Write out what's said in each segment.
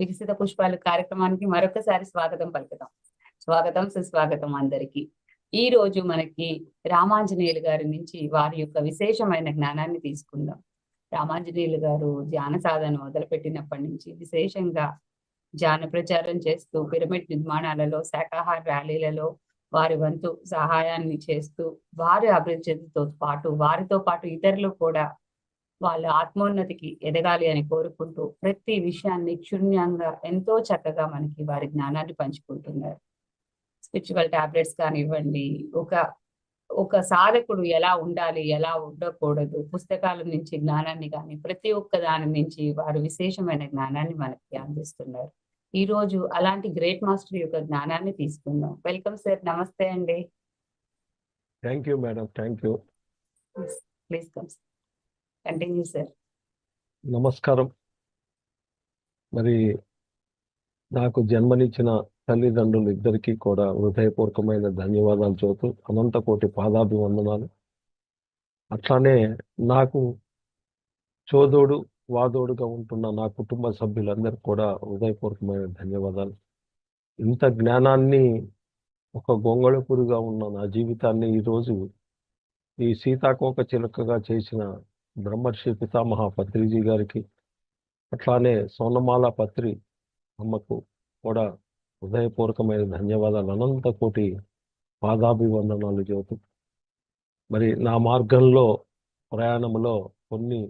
వికసిత పుష్పాలు కార్యక్రమానికి మరొకసారి స్వాగతం పలుకుతాం. స్వాగతం సుస్వాగతం అందరికీ. ఈ రోజు మనకి రామాంజనేయులు గారి నుంచి వారి యొక్క విశేషమైన జ్ఞానాన్ని తీసుకుందాం. రామాంజనేయులు గారు ధ్యాన సాధన మొదలుపెట్టినప్పటి నుంచి విశేషంగా ధ్యాన ప్రచారం చేస్తూ పిరమిడ్ నిర్మాణాలలో, శాకాహార ర్యాలీలలో వారి వంతు సహాయాన్ని చేస్తూ వారి అభివృద్ధితో పాటు వారితో పాటు ఇతరులు కూడా వాళ్ళ ఆత్మోన్నతికి ఎదగాలి అని కోరుకుంటూ ప్రతి విషయాన్ని క్షుణ్ణంగా ఎంతో చక్కగా మనకి వారి జ్ఞానాన్ని పంచుకుంటున్నారు. స్పిరిచువల్ టాబ్లెట్స్ కానివ్వండి, ఒక సాధకుడు ఎలా ఉండాలి, ఎలా ఉండకూడదు, పుస్తకాల నుంచి జ్ఞానాన్ని కానీ ప్రతి ఒక్క దాని నుంచి వారు విశేషమైన జ్ఞానాన్ని మనకి అందిస్తున్నారు. ఈ రోజు అలాంటి గ్రేట్ మాస్టర్ యొక్క జ్ఞానాన్ని తీసుకుందాం. Welcome sir. నమస్తే అండి. Thank you madam. Thank you. Please come sir. Continue sir. నమస్కారం. మరి నాకు జన్మనిచ్చిన తల్లిదండ్రులు ఇద్దరికీ కూడా హృదయపూర్వకమైన ధన్యవాదాలు చెబుతూ అనంత కోటి పాదాభివందనాలు. అట్లానే నాకు చోదోడు వాదోడుగా ఉంటున్న నా కుటుంబ సభ్యులందరికీ కూడా హృదయపూర్వకమైన ధన్యవాదాలు. ఇంత జ్ఞానాన్ని ఒక గొంగళపురుగా ఉన్న నా జీవితాన్ని ఈరోజు ఈ సీతాకోక చిలుకగా చేసిన బ్రహ్మర్షి పితామహ పత్రిజీ గారికి, అట్లానే సోనమాల పత్రి అమ్మకు కూడా హృదయపూర్వకమైన ధన్యవాదాలు, అనంత కోటి పాదాభివందనాలు చెబుతూ మరి నా మార్గంలో ప్రయాణంలో కొన్ని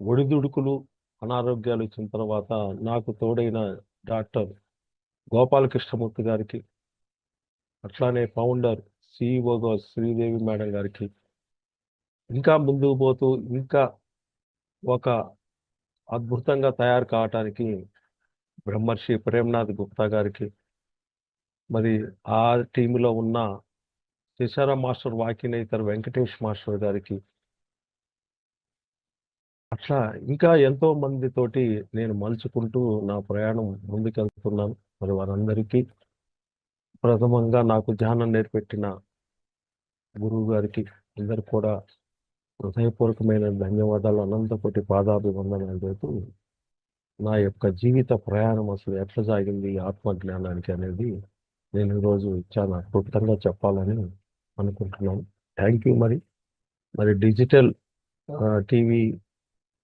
ఒడిదుడుకులు అనారోగ్యాలు ఇచ్చిన తర్వాత నాకు తోడైన డాక్టర్ గోపాలకృష్ణమూర్తి గారికి, అట్లానే ఫౌండర్ సిఇఓగా శ్రీదేవి మేడం గారికి, ఇంకా ముందుకు పోతూ ఇంకా ఒక అద్భుతంగా తయారు కావటానికి బ్రహ్మర్షి ప్రేమ్నాథ్ గుప్తా గారికి, మరి ఆ టీంలో ఉన్న శిశారా మాస్టర్ వాకినేతర్ వెంకటేష్ మాస్టర్ గారికి, అట్లా ఇంకా ఎంతో మందితోటి నేను మలుచుకుంటూ నా ప్రయాణం ముందుకెళ్తున్నాను. మరి వారందరికీ ప్రథమంగా నాకు ధ్యానం నేర్పెట్టిన గురువు గారికి అందరు కూడా హృదయపూర్వకమైన ధన్యవాదాలు, అనంతకోటి పాదాభివందనాలు చెబుతూ నా యొక్క జీవిత ప్రయాణం అసలు ఎట్లా సాగింది ఆత్మజ్ఞానానికి అనేది నేను ఈరోజు చాలా క్లుప్తంగా చెప్పాలని అనుకుంటున్నాను. Thank you. మరి డిజిటల్ టీవీ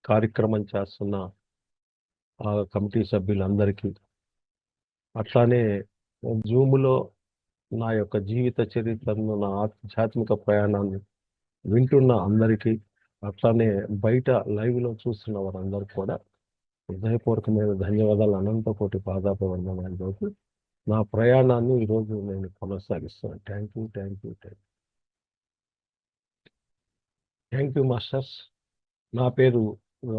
కార్యక్రమం చేస్తున్న ఆ కమిటీ సభ్యులందరికీ, అట్లానే జూమ్లో నా యొక్క జీవిత చరిత్రను, నా ఆధ్యాత్మిక ప్రయాణాన్ని వింటున్న అందరికీ, అట్లానే బయట లైవ్లో చూస్తున్న వారందరికీ కూడా హృదయపూర్వకమైన ధన్యవాదాలు, అనంతకోటి పాదాభివందనాలు చెబుతూ నా ప్రయాణాన్ని ఈరోజు నేను కొనసాగిస్తున్నాను. Thank you. Thank you. Thank you masters. నా పేరు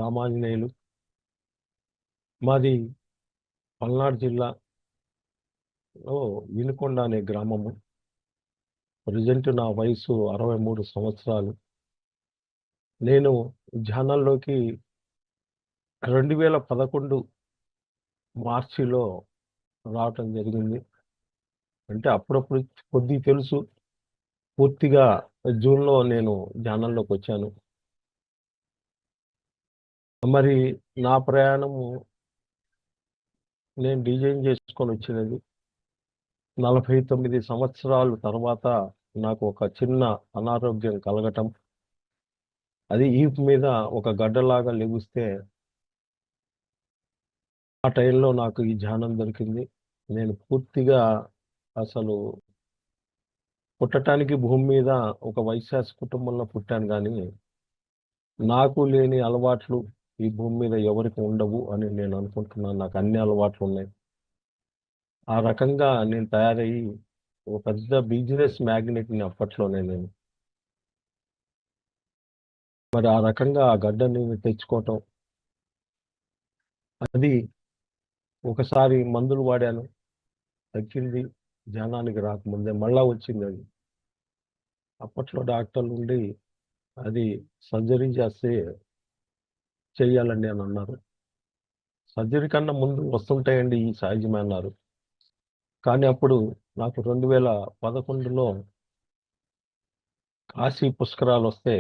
రామాంజనేయులు. మాది పల్నాడు జిల్లాలో వినుకొండ అనే గ్రామము. ప్రజెంట్ నా వయసు 63 సంవత్సరాలు. నేను ధ్యానంలోకి 2011 మార్చిలో రావటం జరిగింది. అంటే అప్పుడప్పుడు కొద్ది తెలుసు, పూర్తిగా జూన్లో నేను ధ్యానంలోకి వచ్చాను. మరి నా ప్రయాణము నేను డిజైన్ చేసుకొని వచ్చినది 49 సంవత్సరాల తర్వాత నాకు ఒక చిన్న అనారోగ్యం కలగటం, అది ఈపు మీద ఒక గడ్డలాగా లెగిస్తే ఆ టైంలో నాకు ఈ ధ్యానం దొరికింది. నేను పూర్తిగా అసలు పుట్టడానికి భూమి మీద ఒక వైశ్యాస కుటుంబంలో పుట్టాను, కానీ నాకు లేని అలవాట్లు ఈ భూమి మీద ఎవరికి ఉండవు అని నేను అనుకుంటున్నాను. నాకు అన్ని అలవాట్లు ఉన్నాయి. ఆ రకంగా నేను తయారయ్యి ఒక పెద్ద బిజినెస్ మ్యాగ్నెట్ని అప్పట్లోనే నేను. మరి ఆ రకంగా ఆ గడ్డని తెచ్చుకోవటం, అది ఒకసారి మందులు వాడాను, తగ్గింది. ధ్యానానికి రాకముందే మళ్ళా వచ్చింది అది. అప్పట్లో డాక్టర్లు ఉండి అది సర్జరీ చేస్తే చెయ్యాలండి అని అన్నారు. సర్జరీ కన్నా ముందు వస్తుంటాయండి ఈ సహజమే అన్నారు. కానీ అప్పుడు నాకు 2011లో కాశీ పుష్కరాలు వస్తే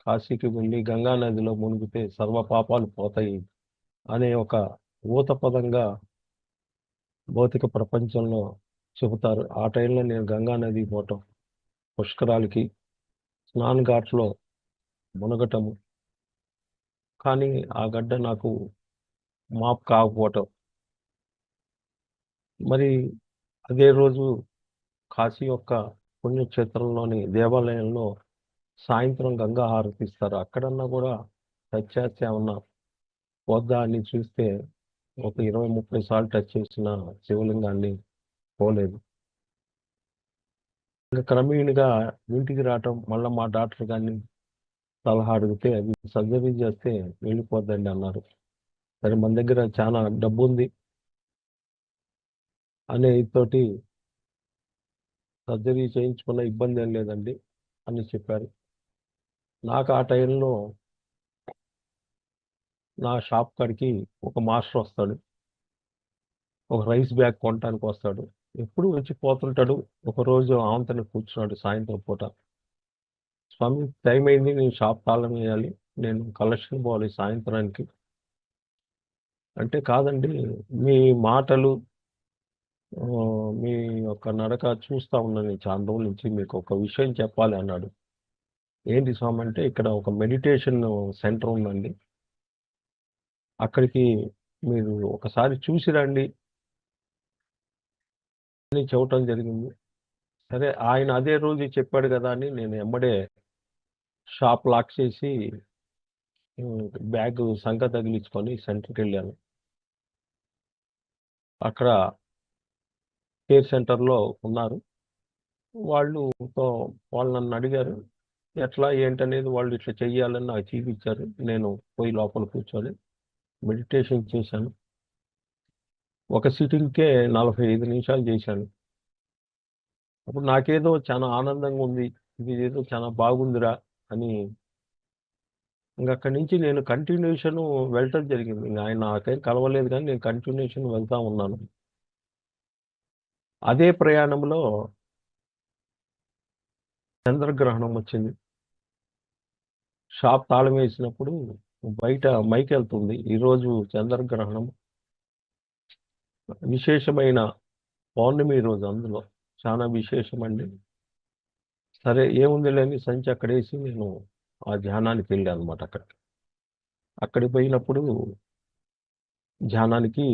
కాశీకి వెళ్ళి గంగా నదిలో మునిగితే సర్వ పాపాలు పోతాయి అనే ఒక ఊతపదంగా భౌతిక ప్రపంచంలో చెబుతారు. ఆ టైంలో నేను గంగా నది పోవటం, పుష్కరాలకి స్నాన్ ఘాట్లో మునగటము. కానీ ఆ గడ్డ నాకు మాపు కాకపోవటం. మరి అదే రోజు కాశీ యొక్క పుణ్యక్షేత్రంలోని దేవాలయంలో సాయంత్రం గంగా హారతి ఇస్తారు. అక్కడన్నా కూడా టచ్ చేస్తే ఏమన్నా పోద్దా అని చూస్తే ఒక 20-30 సార్లు టచ్ చేసిన శివలింగాన్ని పోలేదు. ఇంకా క్రమేణగా ఇంటికి రావటం, మళ్ళీ మా డాక్టర్ గారిని సలహా అడిగితే అది సర్జరీ చేస్తే వెళ్ళిపోద్దండి అన్నారు. సరే మన దగ్గర చాలా డబ్బు ఉంది అనే తోటి సర్జరీ చేయించుకున్న ఇబ్బంది ఏం లేదండి అని చెప్పారు. నాకు ఆ టైంలో నా షాప్ కాడికి ఒక మాస్టర్ వస్తాడు, ఒక రైస్ బ్యాగ్ కొనడానికి వస్తాడు. ఎప్పుడు వచ్చి పోతుంటాడు. ఒకరోజు ఆవంతని కూర్చున్నాడు సాయంత్రం పూట. స్వామి టైం అయింది, నేను షాప్ తాళం వేయాలి, నేను కలెక్షన్ పోవాలి సాయంత్రానికి అంటే, కాదండి మీ మాటలు మీ యొక్క నడక చూస్తా ఉన్నాను నేను చాలా రోజుల నుంచి, మీకు ఒక విషయం చెప్పాలి అన్నాడు. ఏంటి స్వామి అంటే, ఇక్కడ ఒక మెడిటేషన్ సెంటర్ ఉందండి, అక్కడికి మీరు ఒకసారి చూసి రండి అని చెప్పటం జరిగింది. సరే ఆయన అదే రోజు చెప్పాడు కదా అని నేను ఎమ్మడే షాప్ లాక్ చేసి బ్యాగ్ సంక తగిలించుకొని సెంటర్కి వెళ్ళాను. అక్కడ కేర్ సెంటర్లో ఉన్నారు వాళ్ళు. వాళ్ళు నన్ను అడిగారు ఎట్లా ఏంటనేది. వాళ్ళు ఇట్లా చెయ్యాలని నాకు చూపించారు. నేను పోయి లోపల కూర్చొని మెడిటేషన్ చేశాను. ఒక సిట్టింగ్కే 45 నిమిషాలు చేశాను. అప్పుడు నాకేదో చాలా ఆనందంగా ఉంది, ఇది ఏదో చాలా బాగుందిరా అని. ఇంకా అక్కడి నుంచి నేను కంటిన్యూషన్ వెళ్ళటం జరిగింది. ఇంకా ఆయన నాకేం కలవలేదు కానీ నేను కంటిన్యూషన్ వెళ్తా ఉన్నాను. అదే ప్రయాణంలో చంద్రగ్రహణం వచ్చింది. షాప్ తాళం వేసినప్పుడు బయట మైక్ వెళ్తుంది, ఈరోజు చంద్రగ్రహణం, విశేషమైన పౌర్ణమి రోజు, అందులో చాలా విశేషమండి. సరే ఏముంది లేని సంచి అక్కడ వేసి నేను ఆ ధ్యానానికి వెళ్ళాను అనమాట. అక్కడికి పోయినప్పుడు ధ్యానానికి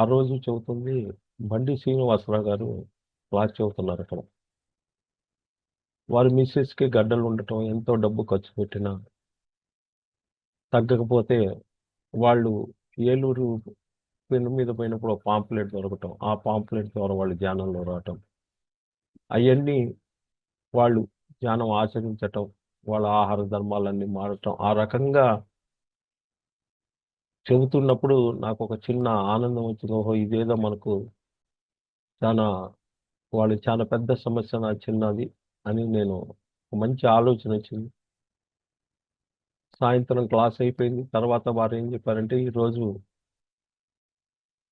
ఆ రోజు చెబుతుంది బండి శ్రీనివాసరావు గారు క్లాస్ చెబుతున్నారు అక్కడ. వారి మిస్సెస్కి గడ్డలు ఉండటం, ఎంతో డబ్బు ఖర్చు పెట్టినా తగ్గకపోతే వాళ్ళు ఏలూరు పెన్ను మీద పోయినప్పుడు పాంప్లెట్ దొరకటం, ఆ పాంప్లెట్ ద్వారా వాళ్ళు ధ్యానంలో రావటం, అవన్నీ వాళ్ళు ధ్యానం ఆచరించటం, వాళ్ళ ఆహార ధర్మాలన్నీ మారటం, ఆ రకంగా చెబుతున్నప్పుడు నాకు ఒక చిన్న ఆనందం వచ్చింది. ఓహో ఇదేదో మనకు చాలా, వాళ్ళు చాలా పెద్ద సమస్య నా చిన్నది అని నేను ఒక మంచి ఆలోచన వచ్చింది. సాయంత్రం క్లాస్ అయిపోయింది. తర్వాత వారు ఏం చెప్పారంటే, ఈరోజు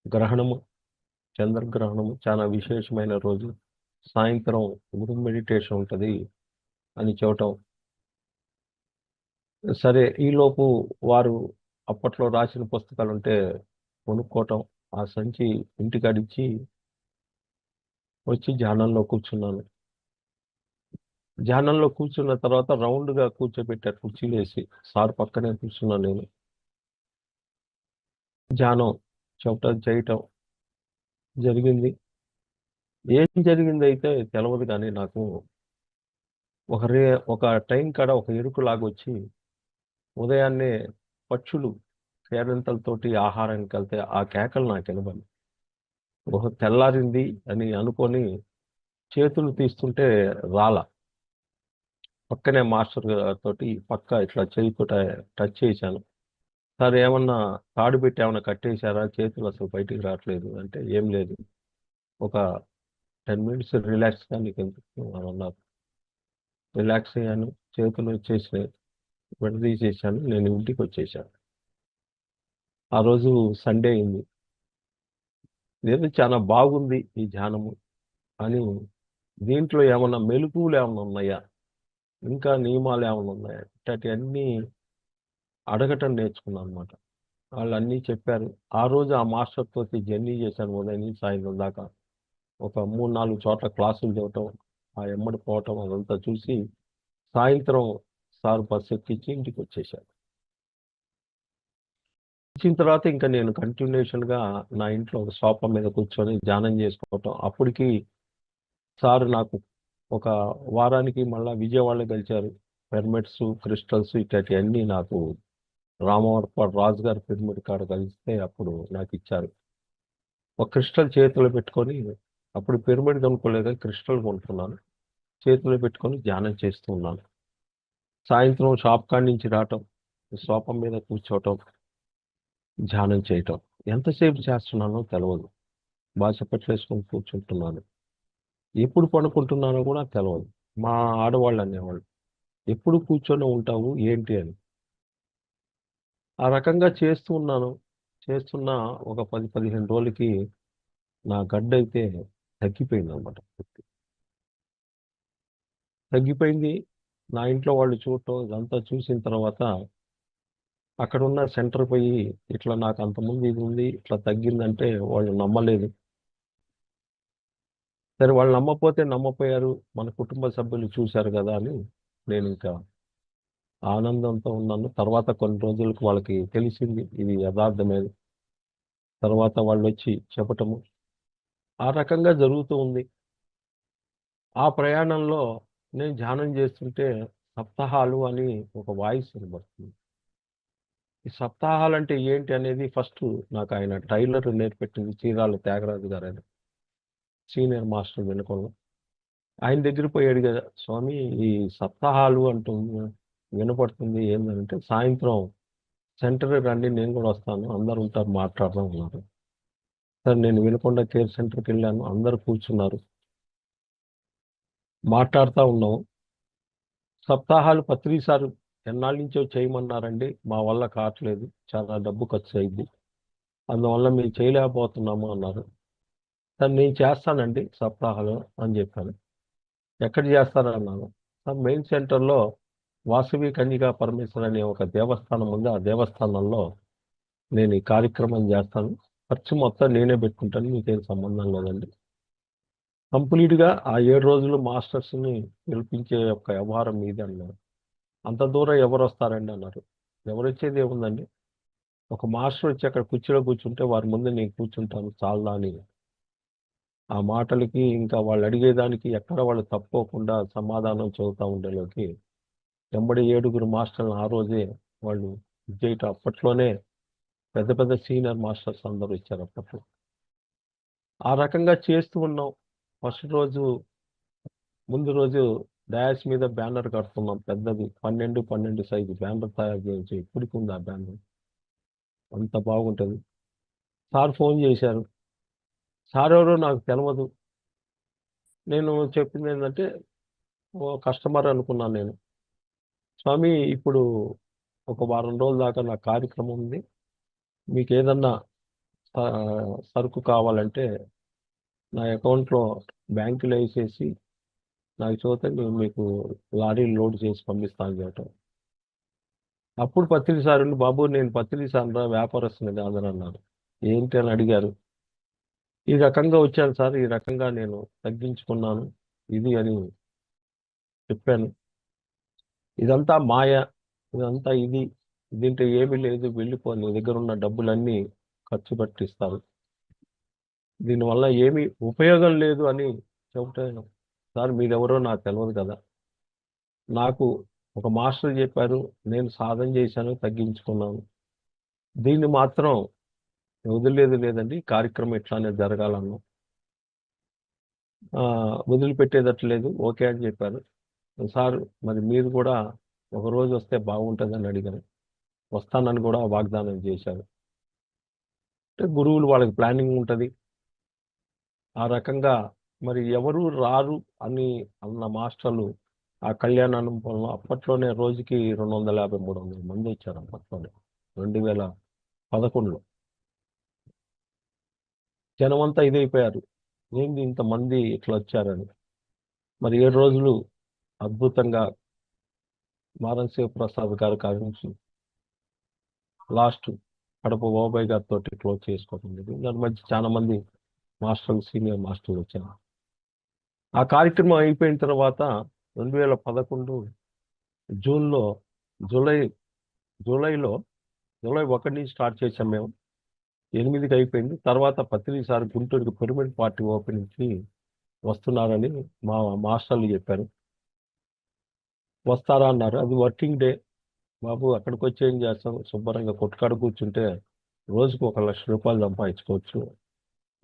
గ్రహణము, చంద్రగ్రహణము చాలా విశేషమైన రోజు, సాయంత్రం గ్రూప్ మెడిటేషన్ ఉంటుంది అని చెప్పటం. సరే ఈలోపు వారు అప్పట్లో రాసిన పుస్తకాలు ఉంటే కొనుక్కోవటం, ఆ సంచి ఇంటికాడిచ్చి వచ్చి ధ్యానంలో కూర్చున్నాను. ధ్యానంలో కూర్చున్న తర్వాత రౌండ్గా కూర్చోబెట్టారు కుర్చీలు వేసి. సార్ పక్కనే కూర్చున్నాను నేను. ధ్యానం చెప్పటం చేయటం జరిగింది. ఏం జరిగింది అయితే తెలియదు కానీ నాకు ఒక టైం కాడ ఒక ఎరుకులాగా వచ్చి, ఉదయాన్నే పక్షులు కేరింతలతోటి ఆహారానికి వెళ్తే ఆ కేకలు నాకు వినబడి, ఒక తెల్లారింది అని అనుకొని చేతులు తీస్తుంటే రాల. పక్కనే మాస్టర్ తోటి పక్క ఇట్లా చేతితో టచ్ చేశాను. సార్ ఏమన్నా తాడు పెట్టి ఏమన్నా కట్టేశారా, చేతులు అసలు బయటికి రావట్లేదు అంటే, ఏం లేదు, ఒక 10 మినిట్స్ రిలాక్స్గా నీకు ఎందుకు అని అన్నారు. రిలాక్స్ అయ్యాను, చేతులు వచ్చేసినాయి, విడదీసేసాను, నేను ఇంటికి వచ్చేసాను. ఆ రోజు సండే అయింది. ఇదేదో చాలా బాగుంది ఈ ధ్యానము అని, దీంట్లో ఏమన్నా మెలకువలు ఏమన్నా ఉన్నాయా, ఇంకా నియమాలు ఏమైనా ఉన్నాయా, ఇట్లాంటివన్నీ అడగటం నేర్చుకున్నాను అనమాట. వాళ్ళు అన్నీ చెప్పారు. ఆ రోజు ఆ మాస్టర్ తోటి జర్నీ చేశాను ఉదయం నుంచి సాయంత్రం దాకా. ఒక 3-4 చోట్ల క్లాసులు చెప్పటం, ఆ ఎమ్మడి పోవటం అదంతా చూసి సాయంత్రం సార్ బస్సు ఎక్కించి ఇంటికి వచ్చేసాను. వచ్చిన తర్వాత ఇంకా నేను కంటిన్యూషన్గా నా ఇంట్లో ఒక సోఫా మీద కూర్చొని ధ్యానం చేసుకోవటం. అప్పటికి సార్ నాకు ఒక వారానికి మళ్ళా విజయవాడలో కలిశారు. పిరమిడ్స్, క్రిస్టల్స్ ఇట్లాంటివన్నీ నాకు రామవరపాడు రాజు గారి పిరమిడ్ కాడ కలిస్తే అప్పుడు నాకు ఇచ్చారు. ఒక క్రిస్టల్ చేతిలో పెట్టుకొని, అప్పుడు పిరమిడ్ కొనుక్కోలేదు కానీ క్రిస్టల్ కొనుక్కున్నాను. చేతిలో పెట్టుకొని ధ్యానం చేస్తూ ఉన్నాను. సాయంత్రం షాప్ కాడి నుంచి రావటం, సోఫా మీద కూర్చోవటం, ధ్యానం చేయటం. ఎంతసేపు చేస్తున్నానో తెలియదు. బాసిపట్లు వేసుకొని కూర్చుంటున్నాను. ఎప్పుడు పడుకుంటున్నానో కూడా తెలియదు. మా ఆడవాళ్ళు అనేవాళ్ళు, ఎప్పుడు కూర్చొని ఉంటావు ఏంటి అని. ఆ రకంగా చేస్తూ ఉన్నాను. చేస్తున్న ఒక 10-15 రోజులకి నా గడ్డ అయితే తగ్గిపోయింది అనమాట. తగ్గిపోయింది. నా ఇంట్లో వాళ్ళు చూడటం ఇదంతా చూసిన తర్వాత అక్కడ ఉన్న సెంటర్ పోయి ఇట్లా నాకు అంతకుముందు ఇది ఉంది ఇట్లా తగ్గిందంటే వాళ్ళు నమ్మలేదు. సరే వాళ్ళు నమ్మకపోతే నమ్మపోయారు, మన కుటుంబ సభ్యులు చూశారు కదా అని నేను ఇంకా ఆనందంతో ఉన్నాను. తర్వాత కొన్ని రోజులకు వాళ్ళకి తెలిసింది ఇది యథార్థమేది. తర్వాత వాళ్ళు వచ్చి చెప్పటము ఆ రకంగా జరుగుతూ ఉంది. ఆ ప్రయాణంలో నేను ధ్యానం చేస్తుంటే సప్తాహాలు అని ఒక వాయిస్ వినబడుతుంది. ఈ సప్తాహాలు అంటే ఏంటి అనేది ఫస్ట్ నాకు ఆయన టైలర్ నేర్పెట్టింది చీరాల త్యాగరాజు గారు ఆయన సీనియర్ మాస్టర్ వినకుండా. ఆయన దగ్గర పోయి అడిగా, స్వామి ఈ సప్తాహాలు అంటూ వినపడుతుంది ఏంటంటే, సాయంత్రం సెంటర్ రండి నేను కూడా వస్తాను అందరు ఉంటారు మాట్లాడదాం ఉన్నారు. సార్ నేను వినకొండ కేర్ సెంటర్కి వెళ్ళాను, అందరు కూర్చున్నారు, మాట్లాడుతూ ఉన్నాము. సప్తాహాలు పత్రిసారు ఎన్నాళ్ళ నుంచో చేయమన్నారండి, మా వల్ల కావట్లేదు, చాలా డబ్బు ఖర్చు అయింది, అందువల్ల మేము చేయలేకపోతున్నాము అన్నారు. సార్ నేను చేస్తానండి సప్తాహాలు అని చెప్పాను. ఎక్కడ చేస్తారన్నాను. సార్ మెయిన్ సెంటర్లో వాసవి కన్యకా పరమేశ్వర్ అనే ఒక దేవస్థానం ఉంది, ఆ దేవస్థానంలో నేను ఈ కార్యక్రమం చేస్తాను, ఖర్చు మొత్తం నేనే పెట్టుకుంటాను, మీకేం సంబంధం లేదండి. కంప్లీట్గా ఆ 7 రోజులు మాస్టర్స్ని పిలిపించే యొక్క వ్యవహారం మీదే అన్నారు. అంత దూరం ఎవరు వస్తారండి అన్నారు. ఎవరు వచ్చేది ఏముందండి, ఒక మాస్టర్ వచ్చి అక్కడ కుర్చీలో కూర్చుంటే వారి ముందు నేను కూర్చుంటాను చాలదా అని. ఆ మాటలకి ఇంకా వాళ్ళు అడిగేదానికి ఎక్కడ వాళ్ళు తప్పుకోకుండా సమాధానం చెబుతూ ఉండేలోకి వెంబడి 7 మాస్టర్లు ఆ రోజే వాళ్ళు చేయటం. అప్పట్లోనే పెద్ద పెద్ద సీనియర్ మాస్టర్స్ అందరూ ఇచ్చారు అప్పట్లో. ఆ రకంగా చేస్తూ ఉన్నాం. ఫస్ట్ రోజు ముందు రోజు డయాస్ మీద బ్యానర్ కడుతున్నాం, పెద్దది 12x12 సైజు బ్యానర్ తయారు చేయించి ఇప్పటికి ఉంది ఆ బ్యానర్, అంత బాగుంటుంది. సార్ ఫోన్ చేశారు. సార్ ఎవరో నాకు తెలియదు. నేను చెప్పింది ఏంటంటే ఓ కస్టమర్ అనుకున్నాను నేను. స్వామి ఇప్పుడు ఒక వారం రోజుల దాకా నా కార్యక్రమం ఉంది, మీకు ఏదన్నా ఆ, సరుకు కావాలంటే నా అకౌంట్లో బ్యాంకులో వేసేసి నాకు చూస్తే నేను మీకు లారీలు లోడ్ చేసి పంపిస్తాను చెప్పటం. అప్పుడు పత్రిక సార్లు, బాబు నేను పత్రిక సార్రా వ్యాపారస్తుని కాదని అన్నారు. ఏంటి అని అడిగారు. ఈ రకంగా వచ్చాను సార్, ఈ రకంగా నేను తగ్గించుకున్నాను ఇది అని చెప్పాను. ఇదంతా మాయ, ఇదంతా ఇది, దీంట్లో ఏమీ లేదు, వెళ్ళిపో, నీ దగ్గర ఉన్న డబ్బులన్నీ ఖర్చు పెట్టిస్తారు, దీనివల్ల ఏమీ ఉపయోగం లేదు అని చెబుతాను. సార్ మీరెవరో నాకు తెలియదు కదా, నాకు ఒక మాస్టర్ చెప్పారు, నేను సాధన చేశాను తగ్గించుకున్నాను, దీన్ని మాత్రం వదిలేదు లేదండి, ఈ కార్యక్రమం ఇట్లానే జరగాలన్నా వదిలిపెట్టేటట్టు లేదు, ఓకే అని చెప్పారు. సార్ మరి మీరు కూడా ఒక రోజు వస్తే బాగుంటుందని అడిగాను. వస్తానని కూడా వాగ్దానం చేశారు. అంటే గురువులు వాళ్ళకి ప్లానింగ్ ఉంటుంది. ఆ రకంగా మరి ఎవరు రారు అని అన్న మాస్టర్లు ఆ కళ్యాణానంలో అప్పట్లోనే రోజుకి 250-300 మంది వచ్చారు. అప్పట్లోనే 2011లో జనమంతా ఇదైపోయారు, ఏంది ఇంతమంది ఇట్లా వచ్చారని. మరి 7 రోజులు అద్భుతంగా మారం శివప్రసాద్ గారు కానించి లాస్ట్ కడప బాబాయ్ గారితో క్లోజ్ చేసుకోవడం జరిగింది. దాని మధ్య చాలా మంది మాస్టర్లు, సీనియర్ మాస్టర్లు వచ్చారు. ఆ కార్యక్రమం అయిపోయిన తర్వాత 2011 జూన్లో జూలై జూలైలో జూలై 1 నుంచి స్టార్ట్ చేసాం మేము. 8కి అయిపోయింది. తర్వాత పత్రిసారి గుంటూరుకి పిరమిడ్ పార్టీ ఓపెనింగ్కి వస్తున్నారని మా మాస్టర్లు చెప్పారు. వస్తారా అన్నారు. అది వర్కింగ్ డే బాబు, అక్కడికి వచ్చి ఏం చేస్తాం, శుభ్రంగా కొట్టుకాడ కూర్చుంటే రోజుకు 1,00,000 రూపాయలు సంపాదించుకోవచ్చు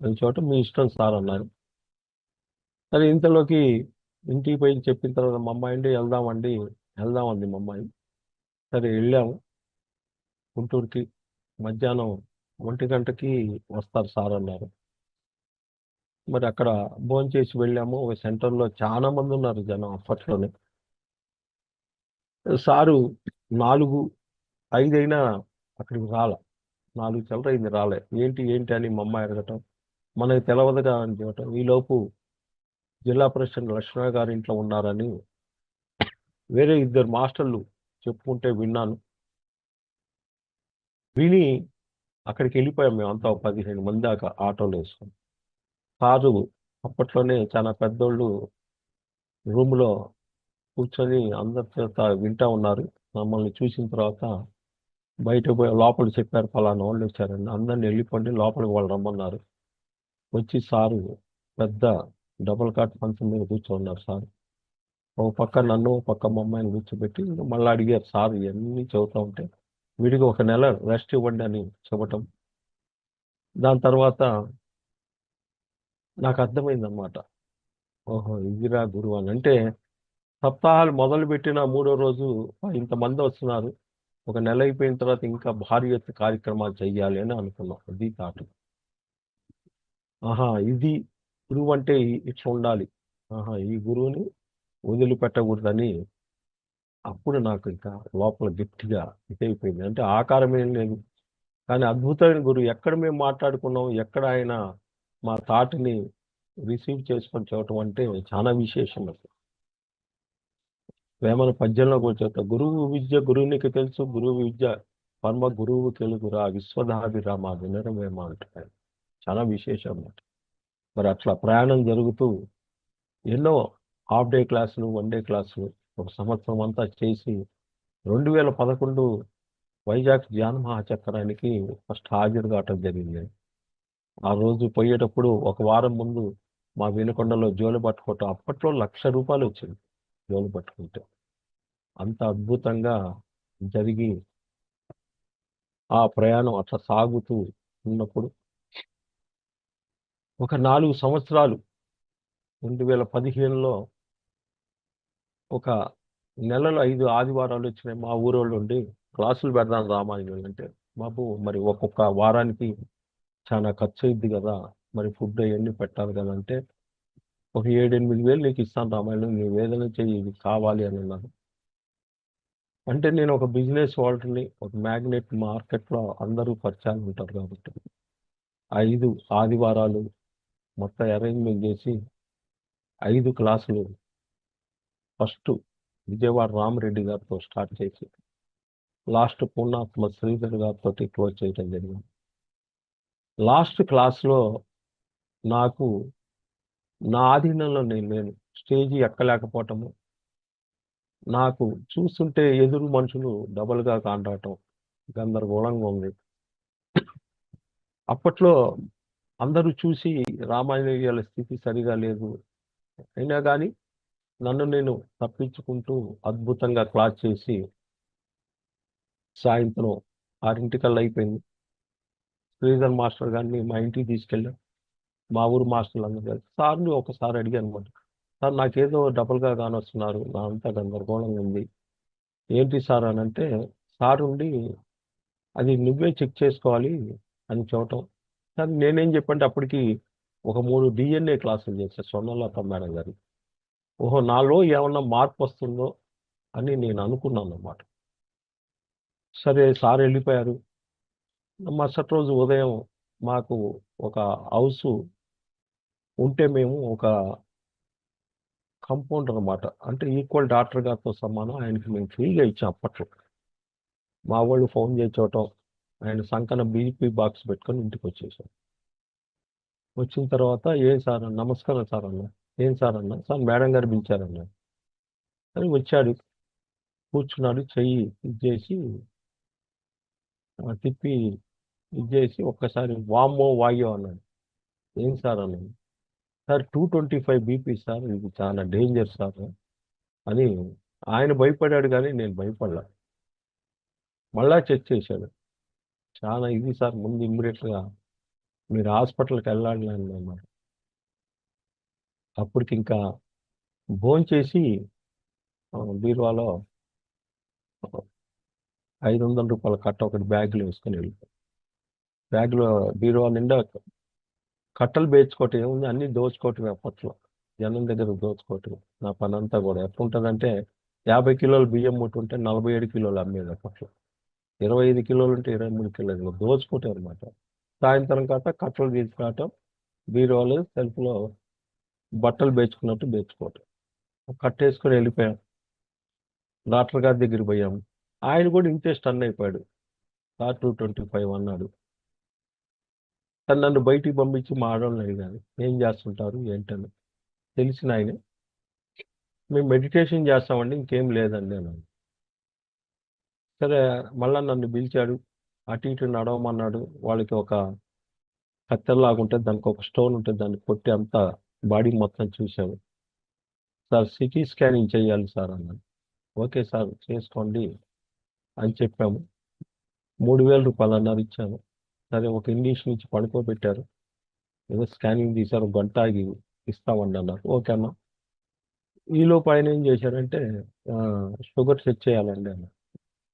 అని చోట మీ ఇష్టం సార్ అన్నారు. సరే, ఇంతలోకి ఇంటికి పోయి చెప్పిన తర్వాత మా అమ్మాయి వెళ్దామంది మా అమ్మాయి. సరే వెళ్ళాము గుంటూరుకి. మధ్యాహ్నం 1 గంటకి వస్తారు సార్ అన్నారు. మరి అక్కడ భోంచేసి వెళ్ళాము. ఒక సెంటర్లో చాలా మంది ఉన్నారు జనం అప్పట్లోనే. సారు 4-5 అయినా అక్కడికి రాలే. 4 చిల్లర అయింది రాలే. ఏంటి అని మా అమ్మాయి అడగటం, మనకి తెలవదుగా అని చెప్పటం. ఈలోపు జిల్లా ప్రెసిడెంట్ లక్ష్మణ గారి ఇంట్లో ఉన్నారని వేరే 2 మాస్టర్లు చెప్పుకుంటే విన్నాను. విని అక్కడికి వెళ్ళిపోయాం మేము అంతా 15 మంది దాకా ఆటోలు వేసుకొని. సారు అప్పట్లోనే చాలా పెద్దోళ్ళు రూమ్లో కూర్చొని అందరి చేత వింటా ఉన్నారు. మమ్మల్ని చూసిన తర్వాత బయటకు పోయి లోపల చెప్పారు, ఫలానా వాళ్ళు వచ్చారండి, అందరిని వెళ్ళిపోండి, లోపలికి వాళ్ళు రమ్మన్నారు. వచ్చి సారు పెద్ద డబుల్ కాట్ మంచం మీద కూర్చోన్నారు సార్. ఒక పక్క నన్ను, ఒక పక్క మా అమ్మాయిని కూర్చోబెట్టి మళ్ళీ అడిగారు సార్ ఇవన్నీ చదువుతూ ఉంటే. వీడికి 1 నెల రెస్ట్ ఇవ్వండి అని చెప్పటం. దాని తర్వాత నాకు అర్థమైందన్నమాట, ఓహో ఇదిరా గురువు అని. అంటే సప్తాహాలు మొదలుపెట్టిన 3వ రోజు ఇంతమంది వస్తున్నారు, 1 నెల అయిపోయిన తర్వాత ఇంకా భారీ ఎత్తు కార్యక్రమాలు చెయ్యాలి అని అనుకున్నాం. అది థాట్. ఇది గురువు అంటే ఇట్లా ఉండాలి, ఈ గురువుని వదిలిపెట్టకూడదని అప్పుడు నాకు ఇంకా లోపల గట్టిగా ఇదైపోయింది. అంటే ఆకారం ఏం లేదు, కానీ అద్భుతమైన గురువు. ఎక్కడ మేము మాట్లాడుకున్నాం, ఎక్కడ ఆయన మా థాట్ని రిసీవ్ చేసుకొని చూడటం అంటే చాలా విశేషం. అసలు వేమన పద్యంలో కూడా చెప్తా, గురువు విద్య గురువునికి తెలుసు, గురువు విద్య పరమ గురువు తెలుగురా, విశ్వదాభిరామ వినరమేమ అంటారు. చాలా విశేషం అన్నమాట. మరి అట్లా ప్రయాణం జరుగుతూ ఎన్నో హాఫ్ డే క్లాసులు, 1 డే క్లాసులు 1 సంవత్సరం అంతా చేసి 2011 వైజాగ్ ధ్యాన మహాచక్రానికి ఫస్ట్ హాజరు కావటం జరిగింది. ఆ రోజు పోయేటప్పుడు 1 వారం ముందు మా వినుకొండలో జోలు పట్టుకోవటం. అప్పట్లో 1,00,000 రూపాయలు వచ్చింది జోలు పట్టుకుంటే. అంత అద్భుతంగా జరిగి ఆ ప్రయాణం అట్లా సాగుతూ ఉన్నప్పుడు ఒక 4 సంవత్సరాలు 2015లో ఒక నెలలో 5 ఆదివారాలు వచ్చినాయి. మా ఊరోళ్ళు ఉండి క్లాసులు పెడదాం రామాయణం అంటే, బాబు మరి ఒక్కొక్క వారానికి చాలా ఖర్చు అయింది కదా, మరి ఫుడ్ అవన్నీ పెట్టాలి కదా అంటే, ఒక 7-8 వేలు నీకు ఇస్తాను రామాయణం, నువ్వు ఏదైనా చెయ్యి, ఇది కావాలి అని అన్నారు. అంటే నేను ఒక బిజినెస్ వాళ్ళని, ఒక మ్యాగ్నెట్ మార్కెట్లో అందరూ పరిచయాలు ఉంటారు కాబట్టి 5 ఆదివారాలు మొత్తం అరేంజ్మెంట్ చేసి 5 క్లాసులు ఫస్ట్ విజయవాడ రామరెడ్డి గారితో స్టార్ట్ చేసి లాస్ట్ పూర్ణాత్మ శ్రీధర్ గారితో క్లోజ్ చేయడం జరిగింది. లాస్ట్ క్లాస్లో నాకు నా ఆధీనంలో నేను స్టేజీ ఎక్కలేకపోవటము, నాకు చూస్తుంటే ఎదురు మనుషులు డబల్గా కాంటాటం గందరగోళంగా ఉంది. అప్పట్లో అందరూ చూసి రామాయణ స్థితి సరిగా లేదు, అయినా కానీ నన్ను నేను తప్పించుకుంటూ అద్భుతంగా క్లాస్ చేసి సాయంత్రం 6 అయిపోయింది. శ్రీధర్ మాస్టర్ గారిని మా ఇంటికి తీసుకెళ్ళాం. మా ఊరు మాస్టర్లు అందరూ కలిసి సార్ని ఒకసారి అడిగాను అనమాట, సార్ నాకేదో డబల్గా కానొస్తున్నారు, నా అంతా గందరగోళంగా ఉంది, ఏంటి సార్ అని అంటే, సార్ ఉండి అది నువ్వే చెక్ చేసుకోవాలి అని చూడటం. కానీ నేనేం చెప్పంటే అప్పటికి ఒక 3 DNA క్లాసులు చేశాను స్వర్ణలత మేడం గారు. ఓహో నాలో ఏమన్నా మార్పు వస్తుందో అని నేను అనుకున్నాను అన్నమాట. సరే సార్ వెళ్ళిపోయారు. మరుసటి రోజు ఉదయం మాకు ఒక హౌస్ ఉంటే మేము ఒక కంపౌండర్ అనమాట, అంటే ఈక్వల్ డాక్టర్ గారితో సమానం, ఆయనకి మేము ఫ్రీగా ఇచ్చాం అప్పట్లో. మా వాళ్ళు ఫోన్ చేసి చూడటం, ఆయన సంకన బీపీ బాక్స్ పెట్టుకొని ఇంటికి వచ్చేసాడు. వచ్చిన తర్వాత ఏం సార్ అన్న, నమస్కారం సార్ అన్న. ఏం సార్ అన్న, సార్ మేడం గారు పిలిచారన్న అని వచ్చాడు. కూర్చున్నాడు, చెయ్యి ఇది చేసి తిప్పి ఇది చేసి ఒక్కసారి వామ్మో వాయో అన్నాడు. ఏం సార్ అన్నాడు. సార్ 225 బీపీ సార్, ఇది చాలా డేంజర్ సార్ అని. ఆయన భయపడాడు కానీ నేను భయపడలా. మళ్ళా చెక్ చేశాడు. చాలా ఇది సార్, ముందు ఇమ్మీడియట్గా మీరు హాస్పిటల్కి వెళ్ళాలి అని అన్నారు. అప్పటికి ఇంకా భోంచేసి బీరువాలో 500 రూపాయల కట్ట ఒకటి బ్యాగ్లో వేసుకొని వెళ్ళిపోయాడు. బ్యాగ్లో బీరువా నిండా కట్టలు పేర్చుకోవటం ఏముంది, అన్ని దోచుకోవటమే అప్పట్లో. జనం దగ్గర దోచుకోవటం నా పని అంతా కూడా. ఎట్లుంటుందంటే 50 కిలోలు బియ్యం ముట్టు ఉంటే 47 కిలోలు అమ్మేది అప్పట్లో. 25 కిలోలు ఉంటే 23 కిలోలు దోచుకోవటం అనమాట. సాయంత్రం కాక కట్టలు తీసుకురావటం, బీరువాలు సెల్ఫ్లో బట్టలు బేచుకున్నట్టు బేచుకోవటం. కట్టేసుకొని వెళ్ళిపోయాం. డాక్టర్ గారి దగ్గరికి పోయాము. ఆయన కూడా ఇంతే స్టన్ అయిపోయాడు. సార్ 225 అన్నాడు. తను నన్ను బయటికి పంపించి మా ఆడవాళ్ళని అడిగాను, ఏం చేస్తుంటారు ఏంటని. తెలిసిన ఆయన, మేము మెడిటేషన్ చేస్తామండి, ఇంకేం లేదండి అన్నాను. సరే, మళ్ళా నన్ను పిలిచాడు, అటు ఇటు నడవమన్నాడు. వాళ్ళకి ఒక కత్తెరలాగా ఉంటుంది, దానికి ఒక స్టోన్ ఉంటుంది, దాన్ని కొట్టి అంతా బాడీ మొత్తం చూశాను. సార్ సిటీ స్కానింగ్ చేయాలి సార్ అన్నాను. ఓకే సార్ చేసుకోండి అని చెప్పాము. 3000 రూపాయలు అన్నారు, ఇచ్చాను. సరే, ఒక ఇంగ్లీష్ నుంచి పడుకోబెట్టారు. ఏదో స్కానింగ్ తీశారు, గంట ఆగి ఇస్తామండి అన్నారు. ఓకే అన్న. ఈలోపు ఆయన ఏం చేశారంటే షుగర్ చెక్ చేయాలండి అన్న.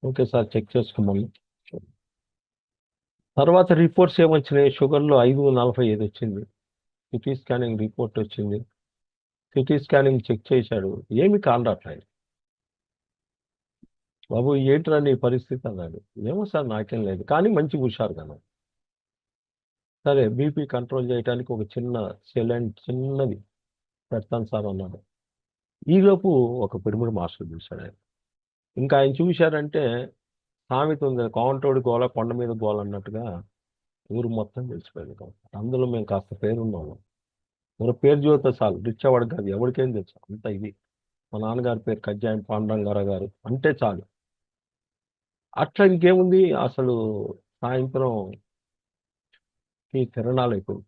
ఓకే సార్ చెక్ చేసుకోమని. తర్వాత రిపోర్ట్స్ ఏమొచ్చినాయి, షుగర్లో 545 వచ్చింది. సిటీ స్కానింగ్ రిపోర్ట్ వచ్చింది. సిటీ స్కానింగ్ చెక్ చేశాడు, ఏమి కానరాట్లేదు. బాబు ఏంట్రా నీ పరిస్థితి అన్నాడు. ఏమో సార్ నాకేం లేదు, కానీ మంచి హుషారు కదా. సరే, బీపీ కంట్రోల్ చేయడానికి ఒక చిన్న సెలెంట్ చిన్నది పెడతాను సార్ అన్నాడు. ఈలోపు ఒక పిరమిడ్ మాస్టర్ చూశాడు ఆయన. ఇంకా ఆయన చూశారంటే సామెత ఉంది, కావంటోడి గోల కొండ మీద గోల అన్నట్టుగా ఊరు మొత్తం తెలిసిపోయింది. అందులో మేము కాస్త పేరున్నాము. మన పేరు చూస్తే చాలు, రిచ్ అవ్వడు కాదు, ఎవరికేం తెలుసు అంత ఇది. మా నాన్నగారి పేరు కజ్జాయం పాండురంగారావు గారు అంటే చాలు. అట్లా ఇంకేముంది అసలు. సాయంత్రం ఈ తిరణాలు ఎక్కువ.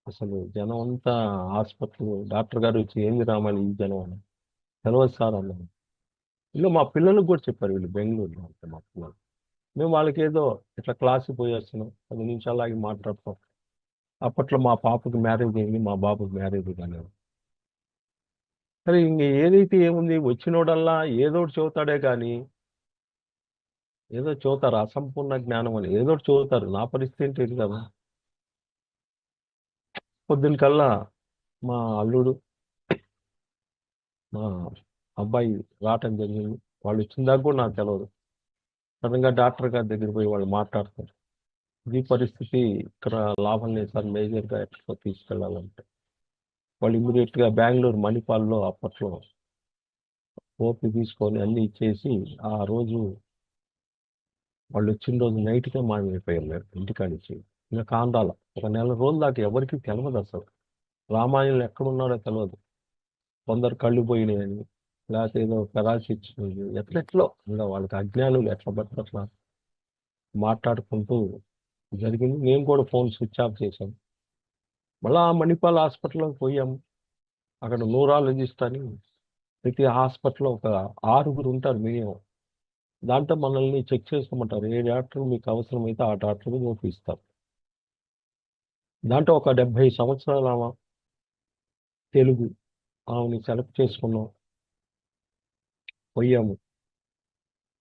అసలు జనం అంతా హాస్పిటల్, డాక్టర్ గారు వచ్చి ఏంది రామని ఈ జనం అని. తెలియదు సార్ అన్నాను. ఇలా మా పిల్లలకు కూడా చెప్పారు, వీళ్ళు బెంగళూరులో అంటే మా పిల్లలు. మేము వాళ్ళకి ఏదో ఇట్లా క్లాస్కి పోయి వస్తున్నాం, 10 నిమిషాలు ఆగి మాట్లాడతాం. అప్పట్లో మా పాపకి మ్యారేజ్ అయింది, మా బాబుకి మ్యారేజ్ కానీ. సరే, ఇంక ఏదైతే ఏముంది, వచ్చినోడల్లా ఏదో ఒకటి చదువుతాడే కానీ ఏదో చదువుతారు, అసంపూర్ణ జ్ఞానం అని ఏదో ఒకటి చదువుతారు. నా పరిస్థితి ఏంటి ఇది కదా. పొద్దున్న కల్లా మా అల్లుడు, మా అబ్బాయి రావటం జరిగింది. వాళ్ళు వచ్చిన దాకా కూడా నాకు తెలియదు. సడన్గా డాక్టర్ గారి దగ్గర పోయి వాళ్ళు మాట్లాడతారు, ఇది పరిస్థితి, ఇక్కడ లాభం లేదు సార్, మేజర్గా ఎట్లా తీసుకెళ్ళాలంటే. వాళ్ళు ఇమ్మీడియట్గా బెంగళూరు మణిపాల్లో అప్పట్లో ఓపీ తీసుకొని అన్నీ ఇచ్చేసి ఆ రోజు వాళ్ళు వచ్చిన రోజు నైట్గా మాయమైపోయాం మేము ఇంటికాడిచ్చి. ఇంకా కాండాల ఒక నెల రోజుల దాకా ఎవరికి తెలియదు అసలు. రామాయణంలో ఎక్కడున్నాడో తెలియదు. కొందరు కళ్ళు పోయినాయని, లేకపోతే ఏదో పెరాసిస్ ఎట్లెట్లో ఇంకా వాళ్ళకి అజ్ఞానులు ఎట్లా పడితే అట్లా మాట్లాడుకుంటూ జరిగింది. నేను కూడా ఫోన్ స్విచ్ ఆఫ్ చేశాను. మళ్ళీ ఆ మణిపాల్ హాస్పిటల్లోకి పోయాము. అక్కడ న్యూరాలజిస్ట్ అని ప్రతి హాస్పిటల్లో ఒక 6 ఉంటారు మినిమం. దాంట్లో మనల్ని చెక్ చేసుకోమంటారు, ఏ డాక్టర్ మీకు అవసరమైతే ఆ డాక్టర్ని చూపిస్తారు. దాంట్లో ఒక 70 సంవత్సరాల ఆమె, తెలుగు ఆమెని సెలెక్ట్ చేసుకున్నాం. పోయాము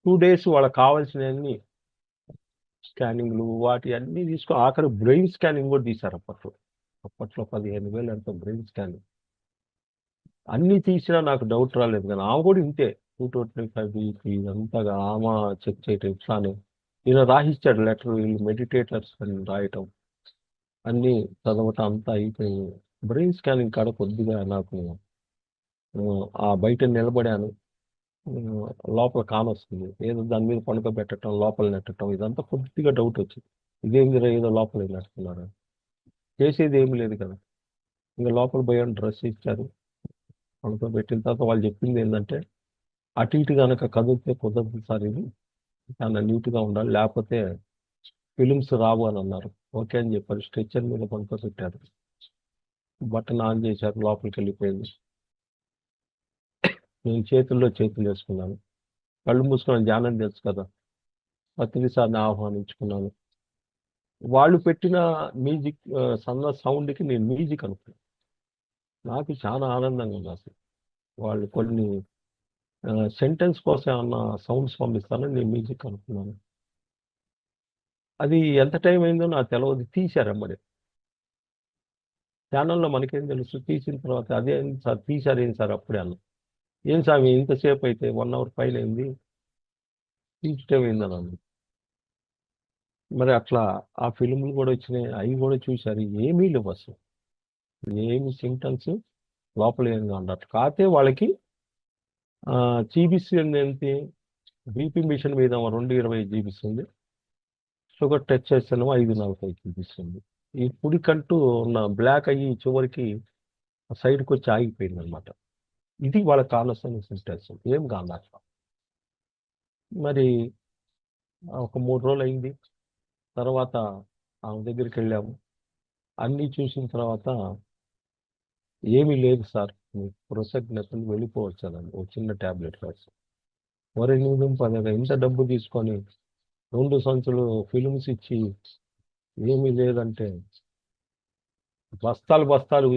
2 days వాళ్ళకి కావాల్సినవన్నీ స్కానింగ్లు వాటి అన్నీ తీసుకొని ఆఖరి బ్రెయిన్ స్కానింగ్ కూడా తీశారు. అప్పట్లో 15,000 ఎంతో బ్రెయిన్ స్కానింగ్. అన్నీ తీసినా నాకు డౌట్ రాలేదు. కానీ ఆమె కూడా ఇంతే 225 బీపీ ఇదంతగా ఆమె చెక్ చేయటం ఇట్లానే. ఈయన రాసిచ్చాడు లెటర్, వీళ్ళు మెడిటేటర్స్ అని రాయటం, అన్నీ చదవటం అంతా అయిపోయింది. బ్రెయిన్ స్కానింగ్ కాడ కొద్దిగా నాకు ఆ బయట నిలబడాను. ఉమ్, లోపల కానొస్తుంది, ఏదో దాని మీద పడుకోబెట్టడం, లోపల నెట్టడం, ఇదంతా కొద్దిగా డౌట్ వచ్చింది. ఇదేందిరా ఏదో లోపల నెట్టుకున్నారు, చేసేది ఏమి లేదు కదా. ఇంకా లోపల పోయాను, డ్రెస్ ఇచ్చారు, పడుకోబెట్టిన తర్వాత వాళ్ళు చెప్పింది ఏంటంటే, అటు ఇటు కనుక కదిలితే కుదరదు సార్, ఇది చాలా నీట్గా ఉండాలి, లేకపోతే ఫిలిమ్స్ రావు అని అన్నారు. ఓకే అని చెప్పారు. స్ట్రెచ్చర్ మీద పడుకోబెట్టారు, బటన్ ఆన్ చేశారు, లోపలికి వెళ్ళిపోయింది. నేను చేతుల్లో చేతులు వేసుకున్నాను, కళ్ళు మూసుకుని ధ్యానం తెలుసు కదా, పత్రిసారిని ఆహ్వానించుకున్నాను. వాళ్ళు పెట్టిన మ్యూజిక్ సన్న సౌండ్కి నేను మ్యూజిక్ అనుకున్నాను. నాకు చాలా ఆనందంగా ఉంది అసలు. వాళ్ళు కొన్ని సెంటెన్స్ కోసం ఏమన్నా సౌండ్స్ పంపిస్తానని నేను మ్యూజిక్ అనుకున్నాను. అది ఎంత టైం అయిందో నాకు తెలియదు, తీశారు అమ్మడి. ఛానల్లో మనకేం తెలుసు, తీసిన తర్వాత అదే సార్ తీశారు, ఏం సార్ అప్పుడే అన్న. ఏం స్వామి ఇంతసేపు అయితే 1 అవర్ పైన అయింది, తీసేటం అయిందని అన్న. మరి అట్లా ఆ ఫిల్మ్లు కూడా వచ్చినాయి, అవి కూడా చూశారు, ఏమీ లేవు అసలు, ఏమి సింటమ్స్ లోపల ఏం కాదు. కాకపోతే వాళ్ళకి జీబీసీ ఎంత, బీపీ మిషన్ మీద 220 జీబీస్ ఉంది, షుగర్ టచ్ చేస్తాను 540 చూపిస్తుంది. ఈ పుడికంటూ ఉన్న బ్లాక్ అయ్యి చివరికి సైడ్కి వచ్చి ఆగిపోయింది అనమాట. ఇది వాళ్ళ కానొస్తున్న సింటమ్స్, ఏం కాదు అట్లా. మరి ఒక 3 రోజులు అయింది, తర్వాత ఆమె దగ్గరికి వెళ్ళాము, అన్నీ చూసిన తర్వాత ఏమీ లేదు సార్, మీకు కృతజ్ఞతలు, వెళ్ళిపోవచ్చానండి, ఒక చిన్న ట్యాబ్లెట్ రాసి. మరి నువ్వు పదగా ఇంత డబ్బు తీసుకొని 2 సంచులు ఫిల్మ్స్ ఇచ్చి ఏమీ లేదంటే, బస్తాలు బస్తాలు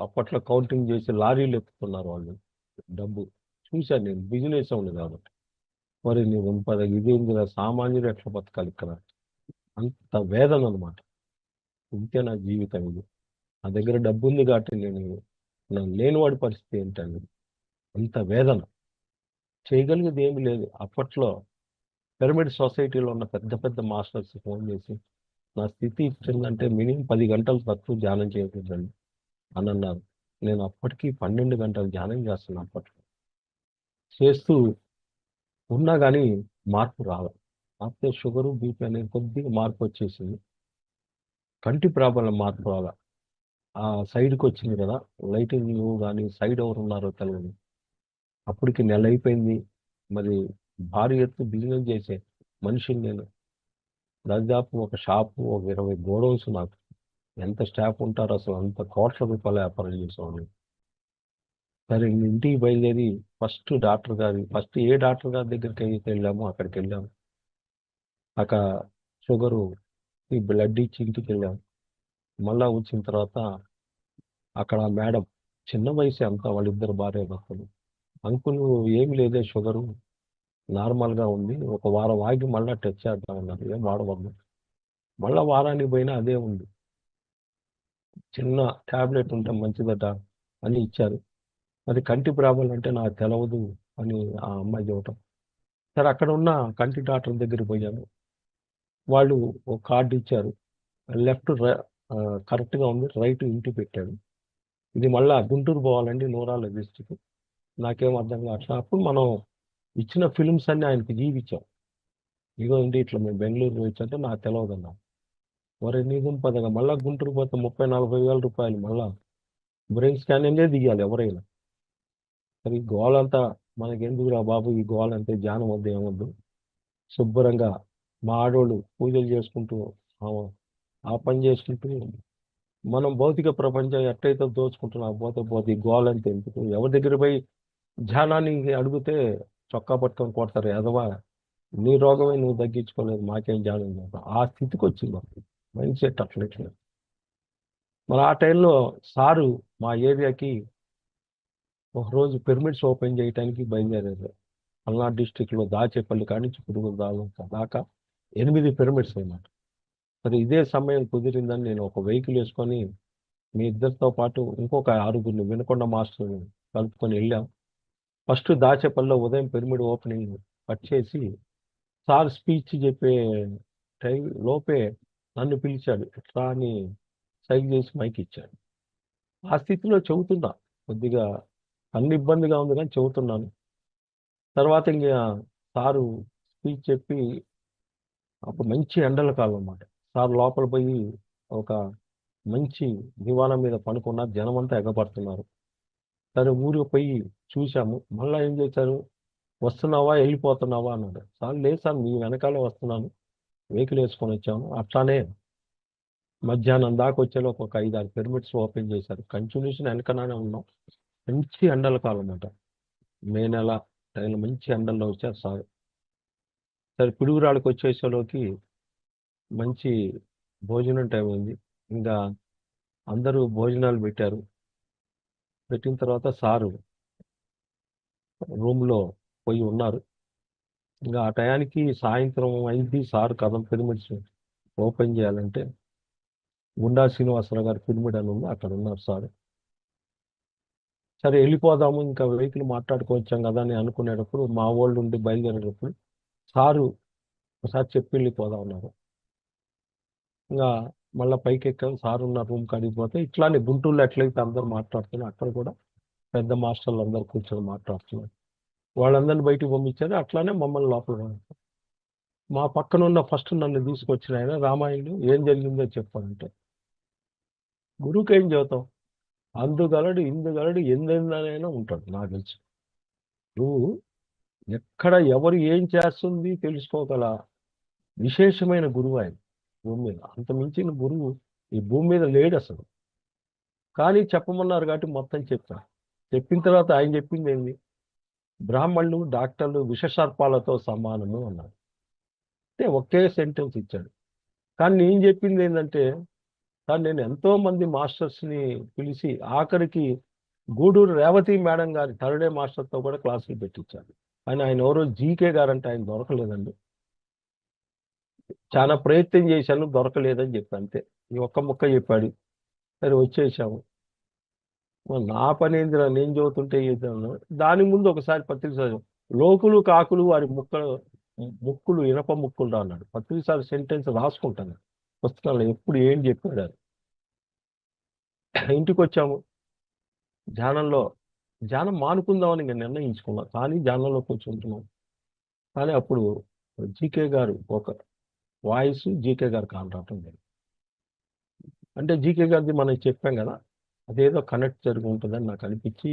అప్పట్లో కౌంటింగ్ చేసి లారీలు ఎత్తుతున్నారు వాళ్ళు డబ్బు. చూశాను నేను, బిజినెస్ ఉంది కాబట్టి. మరి నువ్వు పదగా ఇదేందిరా, సామాన్యుడు ఎట్లా బతకాలి ఇక్కడ, అంత వేదన అనమాట. ఇంతే నా జీవితం ఇది. నా దగ్గర డబ్బు ఉంది కాబట్టి నేను లేనివాడి పరిస్థితి ఏంటండి, అంత వేదన. చేయగలిగేది ఏమి లేదు. అప్పట్లో పిరమిడ్ సొసైటీలో ఉన్న పెద్ద పెద్ద మాస్టర్స్ ఫోన్ చేసి, నా స్థితి ఇచ్చిందంటే మినిమం 10 గంటలు తక్కువ ధ్యానం చేయకూడదండి అని అన్నారు. నేను అప్పటికి 12 గంటలు ధ్యానం చేస్తున్నాను. అప్పట్లో చేస్తూ ఉన్నా కానీ మార్పు రావాలి. కాకపోతే షుగరు, బీపీ అనేది కొద్దిగా మార్పు వచ్చేసింది. కంటి ప్రాబ్లం మార్పు రావాలి. ఆ సైడ్కి వచ్చింది కదా, లైటింగ్ కానీ సైడ్ ఎవరు ఉన్నారో తెలియదు. అప్పటికి నెల అయిపోయింది. మరి భారీ ఎత్తు బిజినెస్ చేసే మనిషిని నేను. దాదాపు ఒక షాపు, ఒక 20 గోడౌన్స్, నాకు ఎంత స్టాఫ్ ఉంటారో అసలు, అంత కోట్ల రూపాయల వ్యాపారం చేసేవాడిని. సరే ఇంటికి బయలుదేరి ఫస్ట్ ఏ డాక్టర్ గారి దగ్గరికి అయితే వెళ్ళామో అక్కడికి వెళ్ళాము. అక్కడ షుగరు, ఈ బ్లడ్ ఇచ్చి ఇంటికి వెళ్ళాము. మళ్ళా వచ్చిన తర్వాత అక్కడ మేడం, చిన్న వయసు అంతా, వాళ్ళిద్దరు భార్య భర్తలు. అంకుల్ ఏమి లేదే, షుగరు నార్మల్గా ఉంది, ఒక వారం ఆగి మళ్ళీ టెస్ట్ చేద్దామన్నారు. ఏం వాడవద్దు. మళ్ళీ వారానికి పోయినా అదే ఉంది. చిన్న ట్యాబ్లెట్ ఉంటే మంచిదట అని ఇచ్చారు. మరి కంటి ప్రాబ్లం అంటే నాకు తెలవదు అని ఆ అమ్మాయి చెప్పటం. సరే అక్కడ ఉన్న కంటి డాక్టర్ దగ్గరికి పోయాను. వాళ్ళు ఒక కార్డు ఇచ్చారు, లెఫ్ట్ కరెక్ట్గా ఉంది, రైట్ ఇంటి పెట్టాడు. ఇది మళ్ళీ గుంటూరు పోవాలండి, నూరాల డిస్టిక్. నాకేం అర్థం కావట్లా. అప్పుడు మనం ఇచ్చిన ఫిల్మ్స్ అన్ని ఆయనకి జీవించాం. ఇదిగోండి ఇట్లా మేము బెంగళూరు వచ్చంటే నాకు తెలియదు అన్నా. మరి నీకు పదగా మళ్ళీ గుంటూరు పోతే 30-40 వేల రూపాయలు, మళ్ళీ బ్రెయిన్ స్కానింగే దిగాలి ఎవరైనా. మరి ఈ గోలంతా మనకెందుకురా బాబు, ఈ గోలంటే ధ్యానం వద్దు, ఏమొద్దు. శుభ్రంగా మా ఆడోళ్ళు పూజలు చేసుకుంటూ ఆ పని చేసుకుంటూ, మనం భౌతిక ప్రపంచం ఎట్టయితే దోచుకుంటున్నా పోతే పోతే, ఈ గోలంటే ఎందుకు. ఎవరి దగ్గర పోయి ధ్యానాన్ని అడిగితే చొక్కా పట్టుకొని కొడతారు, ఎదవా నీ రోగమే నువ్వు తగ్గించుకోలేదు, మాకేం ధ్యానం చేద్దాం. ఆ స్థితికి వచ్చింది మాకు మైండ్ సెట్ అట్లా. మరి ఆ టైంలో సారు మా ఏరియాకి ఒకరోజు పిరమిడ్స్ ఓపెన్ చేయడానికి బయలుదేరారు. పల్నాడు డిస్టిక్లో దాచేపల్లి కానించి పురుగుల దాకా 8 పిరమిడ్స్ అన్నమాట. మరి ఇదే సమయం కుదిరిందని నేను ఒక వెహికల్ వేసుకొని మీ ఇద్దరితో పాటు ఇంకొక 6గురిని వినకొండ మాస్టర్ని కలుపుకొని వెళ్ళాం. ఫస్ట్ దాచేపల్లిలో ఉదయం పిరమిడ్ ఓపెనింగ్ కట్ చేసి సార్ స్పీచ్ చెప్పే టైం లోపే నన్ను పిలిచాడు. ఎట్లా అని సైక్ చేసి మైక్ ఇచ్చాడు. ఆ స్థితిలో చెబుతున్నా, కొద్దిగా అన్ని ఇబ్బందిగా ఉంది కానీ చెబుతున్నాను. తర్వాత ఇంకా సారు స్పీచ్ చెప్పి అప్పుడు మంచి ఎండల కాలం అన్నమాట. సార్ లోపల పోయి ఒక మంచి దివాణం మీద పడుకున్నారు, జనం అంతా ఎగబడుతున్నారు. సరే ఊరికి పోయి చూసాము. మళ్ళీ ఏం చేశారు, వస్తున్నావా వెళ్ళిపోతున్నావా అన్నాడు. సార్ లేదు సార్, మీ వెనకాలే వస్తున్నాను, వెహికల్ వేసుకొని వచ్చాము. అట్లానే మధ్యాహ్నం దాకా వచ్చేలోపు ఒక 5-6 పిరమిడ్స్ ఓపెన్ చేశారు. కంటిన్యూషన్ వెనకనే ఉన్నాం. మంచి ఎండల కాలం అన్నమాట. మే నెల టైంలో మంచి ఎండల్లో వచ్చారు సార్. సరే పిడుగురాళ్ళకి వచ్చేసేలోకి మంచి భోజనం టైం అయింది. ఇంకా అందరూ భోజనాలు పెట్టారు. పెట్టిన తర్వాత సారు రూమ్లో పోయి ఉన్నారు. ఇంకా ఆ టయానికి సాయంత్రం అయింది. సార్ కథం పిరమిడ్స్ ఓపెన్ చేయాలంటే గుండా శ్రీనివాసరావు గారి పిరమిడ్ అని ఉంది, అక్కడ ఉన్నారు సార్. సరే వెళ్ళిపోదాము, ఇంకా వెహికల్ మాట్లాడుకోవచ్చాం కదా అని అనుకునేటప్పుడు మా వాళ్ళు ఉండి బయలుదేరేటప్పుడు సారు ఒకసారి చెప్పి వెళ్ళిపోదాం అన్నారు. ఇంకా మళ్ళీ పైకి ఎక్కాం. సార్ ఉన్న రూమ్ కాడికి పోతే ఇట్లానే గుంటూరులో ఎట్లయితే అందరూ మాట్లాడుతున్నారు, అక్కడ కూడా పెద్ద మాస్టర్లు అందరూ కూర్చొని మాట్లాడుతున్నారు. వాళ్ళందరినీ బయటికి పంపించారు. అట్లానే మమ్మల్ని లోపల పంపించారు. మా పక్కన ఉన్న ఫస్ట్ నన్ను తీసుకొచ్చిన ఆయన, రామాయణుడు ఏం జరిగిందో చెప్పాలంటే, గురువుకి ఏం చెబుతాం, అందుగలడు ఇందుగలడు ఎందెందనైనా ఉంటాడు. నాకు తెలుసు నువ్వు ఎక్కడ ఎవరు ఏం చేస్తుంది తెలుసుకోగల విశేషమైన గురువు ఆయన భూమి మీద. అంత మించిన గురువు ఈ భూమి మీద లేడు అసలు. కానీ చెప్పమన్నారు కాబట్టి మొత్తం చెప్పాను. చెప్పిన తర్వాత ఆయన చెప్పింది ఏంది, బ్రాహ్మణులు డాక్టర్లు విషసర్పాలతో సమానము అన్నారు. అంటే ఒకే సెంటెన్స్ ఇచ్చాడు. కానీ నేను చెప్పింది ఏంటంటే, సార్ నేను ఎంతో మంది మాస్టర్స్ని పిలిచి ఆఖరికి గూడూరు రేవతి మేడం గారి థర్డ్ డే మాస్టర్తో కూడా క్లాసులు పెట్టించాను. కానీ ఆయన ఎవరో జీకే గారంటే ఆయన దొరకలేదండి. చాలా ప్రయత్నం చేశాను, దొరకలేదని చెప్పి అంతే. ఈ ఒక్క ముక్క చెప్పాడు. సరే వచ్చేసాము. నా పని ఏందిరా, నేను చదువుతుంటే ఏదన్నా దాని ముందు ఒకసారి పత్రిక చదివాం. లోకులు కాకులు వారి ముక్కులు ఇనప ముక్కులు రా అన్నాడు. పత్రికసారి సెంటెన్స్ రాసుకుంటాను పుస్తకాల్లో ఎప్పుడు ఏం చెప్పాడు అది. ఇంటికి వచ్చాము. ధ్యానం మానుకుందామని ఇంకా నిర్ణయించుకున్నాం, కానీ ధ్యానంలో కూర్చుంటున్నాం. కానీ అప్పుడు జీకే గారు ఒక వాయిస్ జీకే గారు కానరావటం లేదు. అంటే జీకే గారిది మనం చెప్పాం కదా, అదేదో కనెక్ట్ జరిగి ఉంటుందని నాకు అనిపించి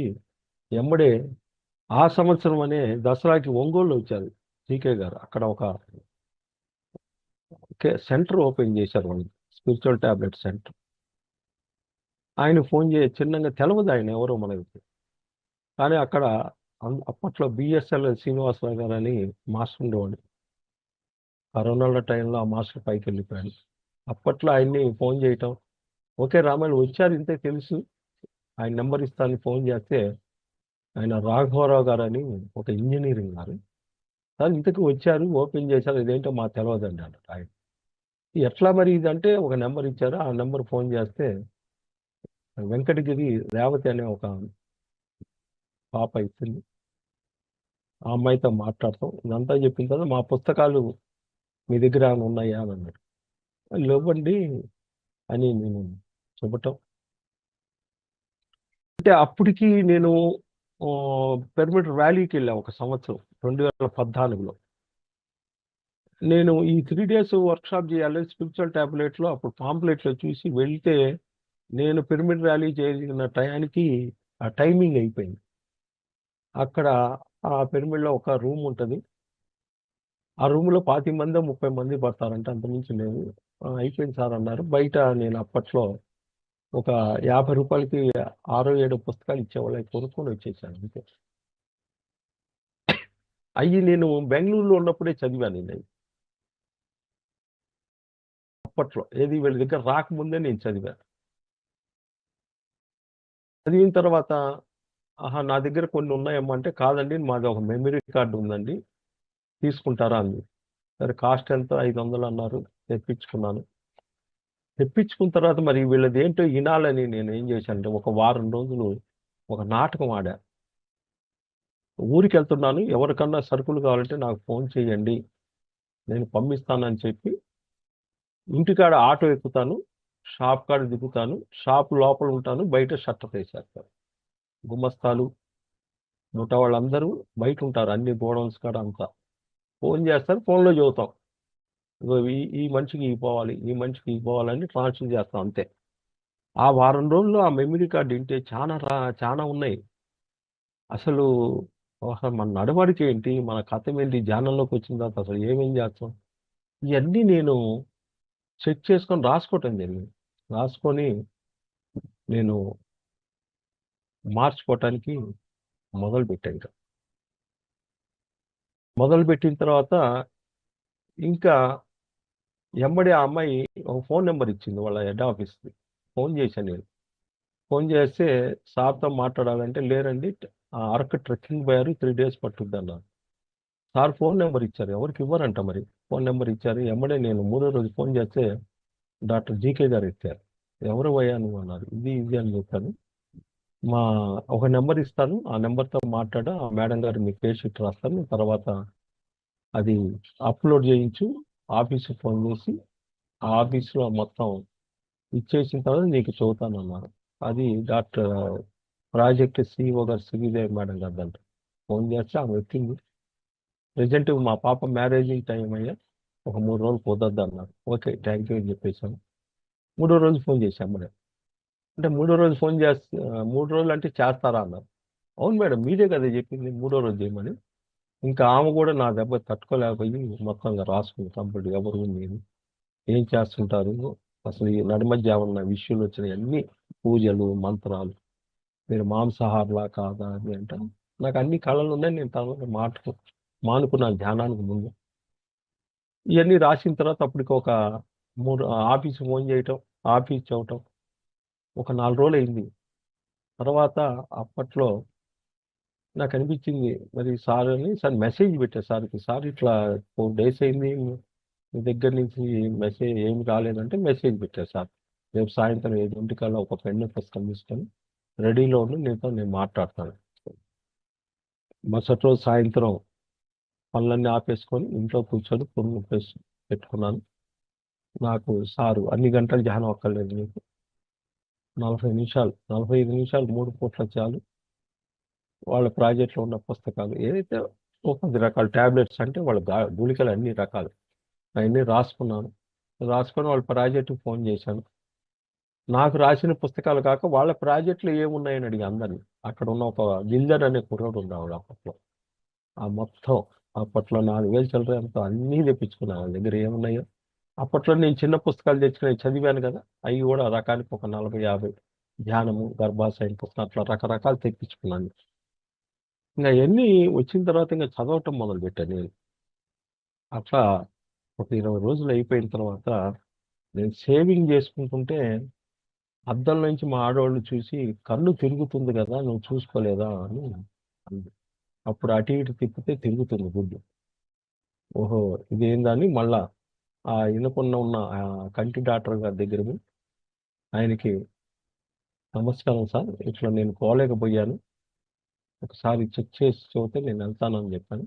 ఎమ్మడే ఆ సంవత్సరం అనే దసరాకి ఒంగోలు వచ్చారు జీకే గారు. అక్కడ ఒక సెంటర్ ఓపెన్ చేశారు వాళ్ళు, స్పిరిచువల్ టాబ్లెట్ సెంటర్. ఆయన ఫోన్ చిన్నగా తెలవదు ఆయన ఎవరో మనకి. కానీ అక్కడ అప్పట్లో బిఎస్ఎల్ శ్రీనివాసరావు గారు అని మాస్టర్ ఉండేవాడు. కరోనా టైంలో ఆ మాస్టర్ పైకి వెళ్ళిపోయాడు. అప్పట్లో ఆయన్ని ఫోన్ చేయటం, ఓకే రామాయణ వచ్చారు ఇంతే తెలుసు, ఆయన నెంబర్ ఇస్తాను ఫోన్ చేస్తే ఆయన రాఘవరావు గారు అని ఒక ఇంజనీరింగ్ గారు, సార్ ఇంతకు వచ్చారు ఓపెన్ చేశారు, ఇదేంటో మాకు తెలియదండి అన్నట్టు. ఆయన ఎట్లా మరి ఇదంటే ఒక నెంబర్ ఇచ్చారు, ఆ నెంబర్ ఫోన్ చేస్తే వెంకటగిరి రేవతి అనే ఒక పాప ఇచ్చింది. ఆ అమ్మాయితో మాట్లాడతాం. ఇదంతా చెప్పిన తర్వాత మా పుస్తకాలు మీ దగ్గర ఏమైనా ఉన్నాయా అని అన్నాడు. లేవండి అని నేను చెప్పటం. అంటే అప్పటికి నేను పిరమిడ్ ర్యాలీకి వెళ్ళాను ఒక సంవత్సరం 2014లో. నేను ఈ 3 days వర్క్షాప్ చేయాలి స్పిరిచువల్ టాబ్లెట్లో, అప్పుడు పాంప్లెట్లో చూసి వెళ్తే నేను పిరమిడ్ ర్యాలీ చేసిన టయానికి ఆ టైమింగ్ అయిపోయింది. అక్కడ ఆ పిరమిడ్లో ఒక రూమ్ ఉంటుంది. ఆ రూమ్లో 25 మంది 30 మంది పడతారంటే, అంతమించి లేదు. అయిపోయింది సార్ అన్నారు. బయట నేను అప్పట్లో ఒక 50 రూపాయలకి 6-7 పుస్తకాలు ఇచ్చేవాళ్ళు, అవి కొనుక్కొని వచ్చేసాను అంతే. అవి నేను బెంగళూరులో ఉన్నప్పుడే చదివాను. నేను అప్పట్లో ఏది వీళ్ళ దగ్గర రాకముందే నేను చదివాను. చదివిన తర్వాత ఆహా నా దగ్గర కొన్ని ఉన్నాయమ్మా అంటే, కాదండి మాది ఒక మెమరీ కార్డు ఉందండి తీసుకుంటారా అంది. సరే కాస్ట్ ఎంత, 500 అన్నారు. తెప్పించుకున్నాను. తెప్పించుకున్న తర్వాత మరి వీళ్ళది ఏంటో వినాలని నేను ఏం చేశానంటే, ఒక వారం రోజులు ఒక నాటకం ఆడా. ఊరికి వెళ్తున్నాను, ఎవరికన్నా సరుకులు కావాలంటే నాకు ఫోన్ చేయండి, నేను పంపిస్తానని చెప్పి ఇంటికాడ ఆటో ఎక్కుతాను, షాప్ కాడ దిగుతాను, షాప్ లోపల ఉంటాను, బయట షట్టర్ వేసేస్తాను. గుమస్తాలు మిగతా వాళ్ళందరూ బయట ఉంటారు, అన్ని గోడౌన్స్ కాడ అంతా. ఫోన్ చేస్తారు, ఫోన్లో చదువుతాం. ఇగో ఈ ఈ మనిషికి ఈ పోవాలి, ఈ మనిషికి ఈ పోవాలని ట్రాన్స్ఫర్ చేస్తాం అంతే. ఆ వారం రోజుల్లో ఆ మెమరీ కార్డు వింటే చాలా ఉన్నాయి. అసలు మన నడవడిక ఏంటి, మన కథ ఏంటి, ధ్యానంలోకి వచ్చిన తర్వాత అసలు ఏమేం చేస్తాం, ఇవన్నీ నేను చెక్ చేసుకొని రాసుకోవటం జరిగింది. రాసుకొని నేను మార్చుకోవటానికి మొదలుపెట్టాను. ఇంకా మొదలుపెట్టిన తర్వాత ఇంకా ఎమ్మడే ఆ అమ్మాయి ఒక ఫోన్ నెంబర్ ఇచ్చింది వాళ్ళ హెడ్ ఆఫీస్కి. ఫోన్ చేశాను నేను. ఫోన్ చేస్తే సార్తో మాట్లాడాలంటే లేరండి, అరకు ట్రెక్కింగ్ పోయారు, 3 days పట్టుద్ది అన్నారు. సార్ ఫోన్ నెంబర్ ఇచ్చారు, ఎవరికి ఇవ్వరంట మరి. ఫోన్ నెంబర్ ఇచ్చారు. ఎమ్మడే నేను 3వ రోజు ఫోన్ చేస్తే డాక్టర్ జీకే గారు ఎత్తారు. ఎవరు అయ్యా నువ్వు అన్నారు. ఇది అని చెప్పాను. మా ఒక నెంబర్ ఇస్తాను, ఆ నెంబర్తో మాట్లాడ, ఆ మేడం గారు మీ కేస్ షీట్ రాస్తాను, తర్వాత అది అప్లోడ్ చేయించు, ఆఫీస్కి ఫోన్ చేసి ఆ ఆఫీస్లో మొత్తం ఇచ్చేసిన తర్వాత నీకు చదువుతాను అన్నారు. అది డాక్టర్ ప్రాజెక్ట్ సిఇఓ గారు శ్రీదేవి మేడం గారు అంట. ఫోన్ చేస్తే ఆమె వచ్చింది. ప్రజెంట్ మా పాప మ్యారేజింగ్ టైం అయ్యా, ఒక 3 రోజులు కుదరదు అన్నారు. ఓకే థ్యాంక్ యూ అని చెప్పేసాను. 3వ రోజు ఫోన్ చేశాం మేడం. అంటే 3వ రోజు ఫోన్ చేస్తే 3 రోజులు అంటే చేస్తారా అన్నారు. అవును మేడం, మీరే కదా చెప్పింది 3వ రోజు చేయమని. ఇంకా ఆమె కూడా నా దెబ్బ తట్టుకోలేకపోయి మొత్తంగా రాసుకుంది కంప్లీట్. ఎవరు మీరు ఏం చేస్తుంటారు, అసలు ఈ నడిమధ్య ఏమన్నా విషయాలు వచ్చినాయి, అన్ని పూజలు మంత్రాలు, మీరు మాంసాహారులా కాదా అని అంటే నాకు అన్ని కళలు ఉన్నాయి. నేను తన మానుకున్నాను ధ్యానానికి ముందు. ఇవన్నీ రాసిన తర్వాత అప్పటికి ఒక 3 ఆఫీస్ ఫోన్ చేయటం, ఆఫీస్ చెప్పటం, ఒక 4 రోజులు అయింది. తర్వాత అప్పట్లో నాకు అనిపించింది, మరి సార్ అని సార్ మెసేజ్ పెట్టారు సార్కి. సార్ ఇట్లా 4 days అయింది మీ దగ్గర నుంచి మెసేజ్ ఏమి రాలేదంటే మెసేజ్ పెట్టారు సార్. రేపు సాయంత్రం 7 ఒక పెన్ను పుస్తకం తీసుకొని రెడీలో ఉండి నీతో నేను మాట్లాడతాను. మరుసటి రోజు సాయంత్రం పనులన్నీ ఆపేసుకొని ఇంట్లో కూర్చొని ఫోన్ పెట్టుకున్నాను. నాకు సారు అన్ని గంటలు ధ్యానం అక్కర్లేదు, మీకు 40 నిమిషాలు 45 నిమిషాలు 3 పూట్ల చాలు. వాళ్ళ ప్రాజెక్ట్లో ఉన్న పుస్తకాలు ఏదైతే ఒక 10 రకాల ట్యాబ్లెట్స్ అంటే వాళ్ళ గుళికలు అన్ని రకాలు అవన్నీ రాసుకున్నాను. రాసుకొని వాళ్ళ ప్రాజెక్టుకి ఫోన్ చేశాను. నాకు రాసిన పుస్తకాలు కాక వాళ్ళ ప్రాజెక్టులు ఏమున్నాయని అడిగి అందరినీ. అక్కడ ఉన్న ఒక గిల్జర్ అనే కుర్రాడు ఉండేవాడు అప్పట్లో. ఆ మొత్తం అప్పట్లో 4,000 చిల్లర ఎంతో అన్నీ తెప్పించుకున్నాను. వాళ్ళ దగ్గర ఏమున్నాయో అప్పట్లో నేను చిన్న పుస్తకాలు తెచ్చుకుని చదివాను కదా, అవి కూడా రకానికి ఒక 40-50 ధ్యానము, గర్భాశయం పుస్తకం అట్లా రకరకాలు తెప్పించుకున్నాను. ఇంకా అవన్నీ వచ్చిన తర్వాత ఇంకా చదవటం మొదలుపెట్టాను నేను. అట్లా ఒక 20 రోజులు అయిపోయిన తర్వాత నేను సేవింగ్ చేసుకుంటుంటే అద్దం నుంచి మా ఆడవాళ్ళు చూసి కన్ను తిరుగుతుంది కదా, నువ్వు చూసుకోలేదా అని అంది. అప్పుడు అటు ఇటు తిప్పితే తిరుగుతుంది గుడ్డు. ఓహో ఇదేందని మళ్ళా ఆ ఇనకున్న ఉన్న ఆ కంటి డాక్టర్ గారి దగ్గర పోయి ఆయనకి నమస్కారం సార్, ఇట్లా నేను పోలేకపోయాను, ఒకసారి చెక్ చేసి చూస్తే నేను వెళ్తానని చెప్పాను.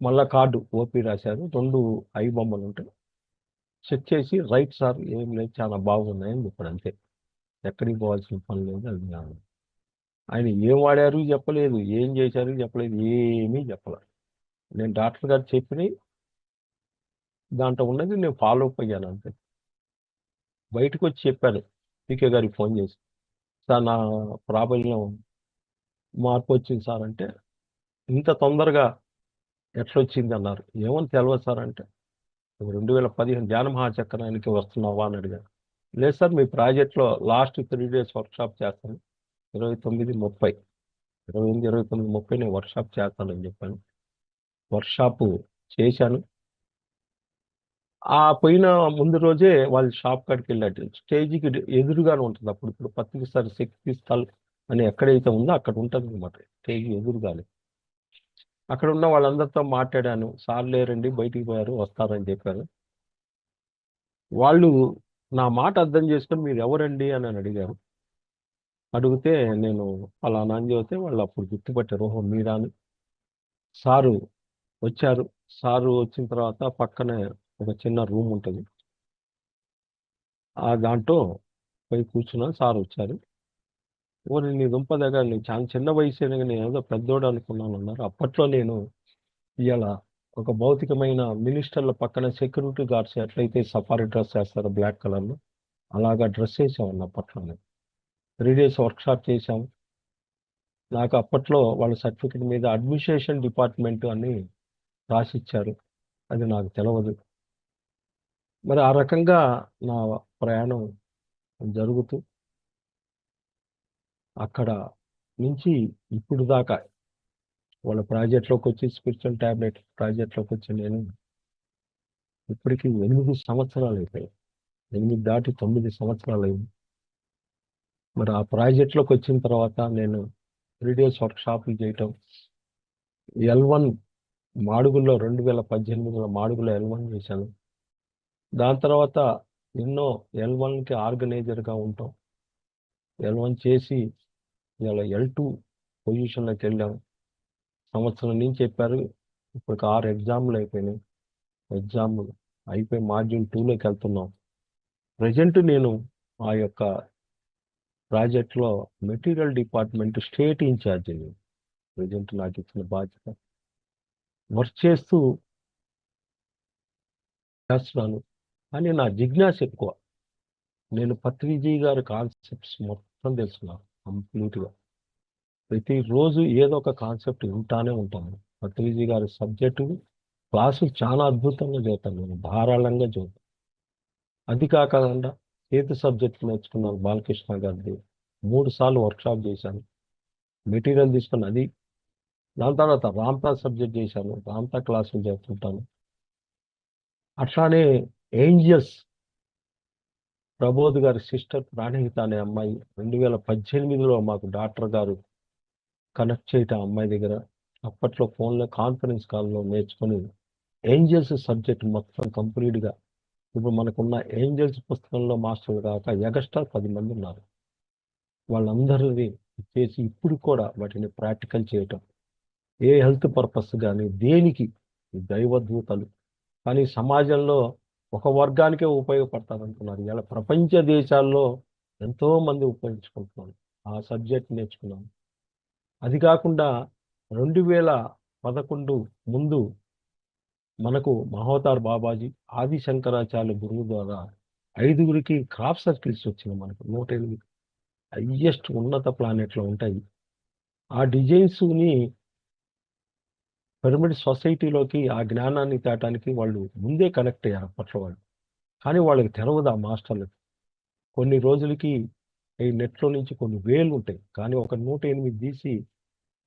మళ్ళా కార్డు ఓపీ రాశారు, 2 ఐ బొమ్మలు ఉంటాయి. చెక్ చేసి రైట్ సార్, ఏం లేదు చాలా బాగున్నాయని చెప్పాడు అంతే. ఎక్కడికి పోవాల్సిన పని లేదు, అది కాదు. ఆయన ఏం వాడారు చెప్పలేదు, ఏం చేశారు చెప్పలేదు, ఏమీ చెప్పలేదు. నేను డాక్టర్ గారు చెప్పిన దాంట్లో ఉన్నది నేను ఫాలో అప్ అయ్యాను అంతే. బయటకు వచ్చి చెప్పాను పీకే గారికి ఫోన్ చేసి, సార్ నా ప్రాబల్యం మార్పు వచ్చింది సార్ అంటే, ఇంత తొందరగా ఎట్లొచ్చింది అన్నారు. ఏమని తెలియదు సార్ అంటే, 2015 ధ్యాన మహాచక్రానికి వస్తున్నావా అని అడిగాను. లేదు సార్, మీ ప్రాజెక్ట్లో లాస్ట్ 3 days వర్క్షాప్ చేస్తాను, 29, 30, 28, 29, 30 నేను వర్క్షాప్ చేస్తానని చెప్పాను. వర్క్షాపు చేశాను. ఆ పోయిన ముందు రోజే వాళ్ళ షాప్ కాడికి వెళ్ళాడు. స్టేజ్కి ఎదురుగానే ఉంటుంది. ఇప్పుడు పత్రిక శక్తి స్థల్ అని ఎక్కడైతే ఉందో అక్కడ ఉంటుంది అనమాట, స్టేజ్ ఎదురుగానే. అక్కడ ఉన్న వాళ్ళందరితో మాట్లాడాను. సార్ లేరండి, బయటికి పోయారు, వస్తారని చెప్పారు. వాళ్ళు నా మాట అర్థం చేసుకొని మీరు ఎవరండి అని అడిగారు. అడిగితే నేను ఫలానా అని చెబితే వాళ్ళు అప్పుడు గుర్తుపట్టారు, ఓహో మీరా అని. సారు వచ్చారు. సారు వచ్చిన తర్వాత పక్కనే ఒక చిన్న రూమ్ ఉంటుంది, ఆ దాంట్లో పోయి కూర్చున్నాను. సార్ వచ్చారు. ఓరి నీ దుంపదగా నేను చాలా చిన్న వయసు నేను ఏదో పెద్దోడు అనుకున్నాను అన్నారు. అప్పట్లో నేను ఇవాళ ఒక భౌతికమైన మినిస్టర్ల పక్కన సెక్యూరిటీ గార్డ్స్ ఎట్లయితే సఫారీ డ్రెస్ వేస్తారో బ్లాక్ కలర్లో, అలాగా డ్రెస్ వేసామన్న అప్పట్లోనే 3 days వర్క్షాప్ చేశాం. నాకు అప్పట్లో వాళ్ళ సర్టిఫికెట్ మీద అడ్మినిస్ట్రేషన్ డిపార్ట్మెంట్ అని రాసిచ్చారు. అది నాకు తెలియదు. మరి ఆ రకంగా నా ప్రయాణం జరుగుతూ అక్కడ నుంచి ఇప్పుడు దాకా వాళ్ళ ప్రాజెక్ట్లోకి వచ్చి స్పిరిచువల్ టాబ్లెట్ ప్రాజెక్ట్లోకి వచ్చి నేను ఇప్పటికి 8 సంవత్సరాలు అయిపోయాయి. 8 దాటి 9 సంవత్సరాలు అయింది. మరి ఆ ప్రాజెక్ట్లోకి వచ్చిన తర్వాత నేను 3 days వర్క్షాపులు చేయటం, L1 మాడుగుల్లో 2018లో మాడుగులో L1 చేశాను. దాని తర్వాత ఎన్నో L1కి ఆర్గనైజర్గా ఉంటాం. L1 చేసి ఇలా L2 పొజిషన్లోకి వెళ్ళాం. సంవత్సరం నుంచి చెప్పారు, ఇప్పటికి 6 ఎగ్జామ్లు అయిపోయినాయి. ఎగ్జామ్ అయిపోయి మాడ్యూల్ 2లోకి వెళ్తున్నాం. ప్రజెంట్ నేను ఆ యొక్క ప్రాజెక్ట్లో మెటీరియల్ డిపార్ట్మెంట్ స్టేట్ ఇన్ఛార్జిని. ప్రజెంట్ నాకు ఇచ్చిన బాధ్యత వర్క్ చేస్తున్నాను. కానీ నా జిజ్ఞాస ఎక్కువ. నేను పత్రిజీ గారి కాన్సెప్ట్స్ మొత్తం తెలుసుకున్నాను కంప్లీట్గా. ప్రతిరోజు ఏదో ఒక కాన్సెప్ట్ వింటానే ఉంటాను. పత్రిజీ గారి సబ్జెక్టు క్లాసులు చాలా అద్భుతంగా చదువుతాను, నేను ధారాళంగా చదువుతాను. అది కాకుండా చేతి సబ్జెక్ట్ నేర్చుకున్నాను బాలకృష్ణ గారిది. 3 సార్లు వర్క్షాప్ చేశాను, మెటీరియల్ తీసుకుని అది. దాని తర్వాత రామ్తా సబ్జెక్ట్ చేశాను, రామ్తా క్లాసులు చెప్తుంటాను. అట్లానే ఏంజల్స్ ప్రబోధ్ గారి సిస్టర్ ప్రాణహిత అనే అమ్మాయి 2018లో మాకు డాక్టర్ గారు కనెక్ట్ చేయటం అమ్మాయి దగ్గర. అప్పట్లో ఫోన్లో కాన్ఫరెన్స్ కాల్లో నేర్చుకొని ఏంజల్స్ సబ్జెక్ట్ మొత్తం కంప్లీట్గా. ఇప్పుడు మనకున్న ఏంజల్స్ పుస్తకంలో మాస్టర్లు కాక ఎగస్ట్రా 10 మంది ఉన్నారు. వాళ్ళందరినీ చేసి ఇప్పుడు కూడా వాటిని ప్రాక్టికల్ చేయటం. ఏ హెల్త్ పర్పస్ కానీ దేనికి దైవదూతలు. కానీ సమాజంలో ఒక వర్గానికే ఉపయోగపడతారు అనుకున్నారు. ఇలా ప్రపంచ దేశాల్లో ఎంతోమంది ఉపయోగించుకుంటున్నారు. ఆ సబ్జెక్ట్ నేర్చుకున్నాను. అది కాకుండా 2011 ముందు మనకు మహోతార్ బాబాజీ ఆది శంకరాచార్య గురువు ద్వారా 5గురికి క్రాప్ సర్కిల్స్ వచ్చినాయి. మనకు 108 హయ్యెస్ట్ ఉన్నత ప్లానెట్లో ఉంటాయి. ఆ డిజైన్స్ని పిరమిడ్ సొసైటీలోకి ఆ జ్ఞానాన్ని తేటానికి వాళ్ళు ముందే కనెక్ట్ అయ్యారు అప్పట్లో వాళ్ళు. కానీ వాళ్ళకి తెలవదు ఆ మాస్టర్లకు. కొన్ని రోజులకి ఈ నెట్లో నుంచి కొన్ని వేలు ఉంటాయి, కానీ ఒక 108 తీసి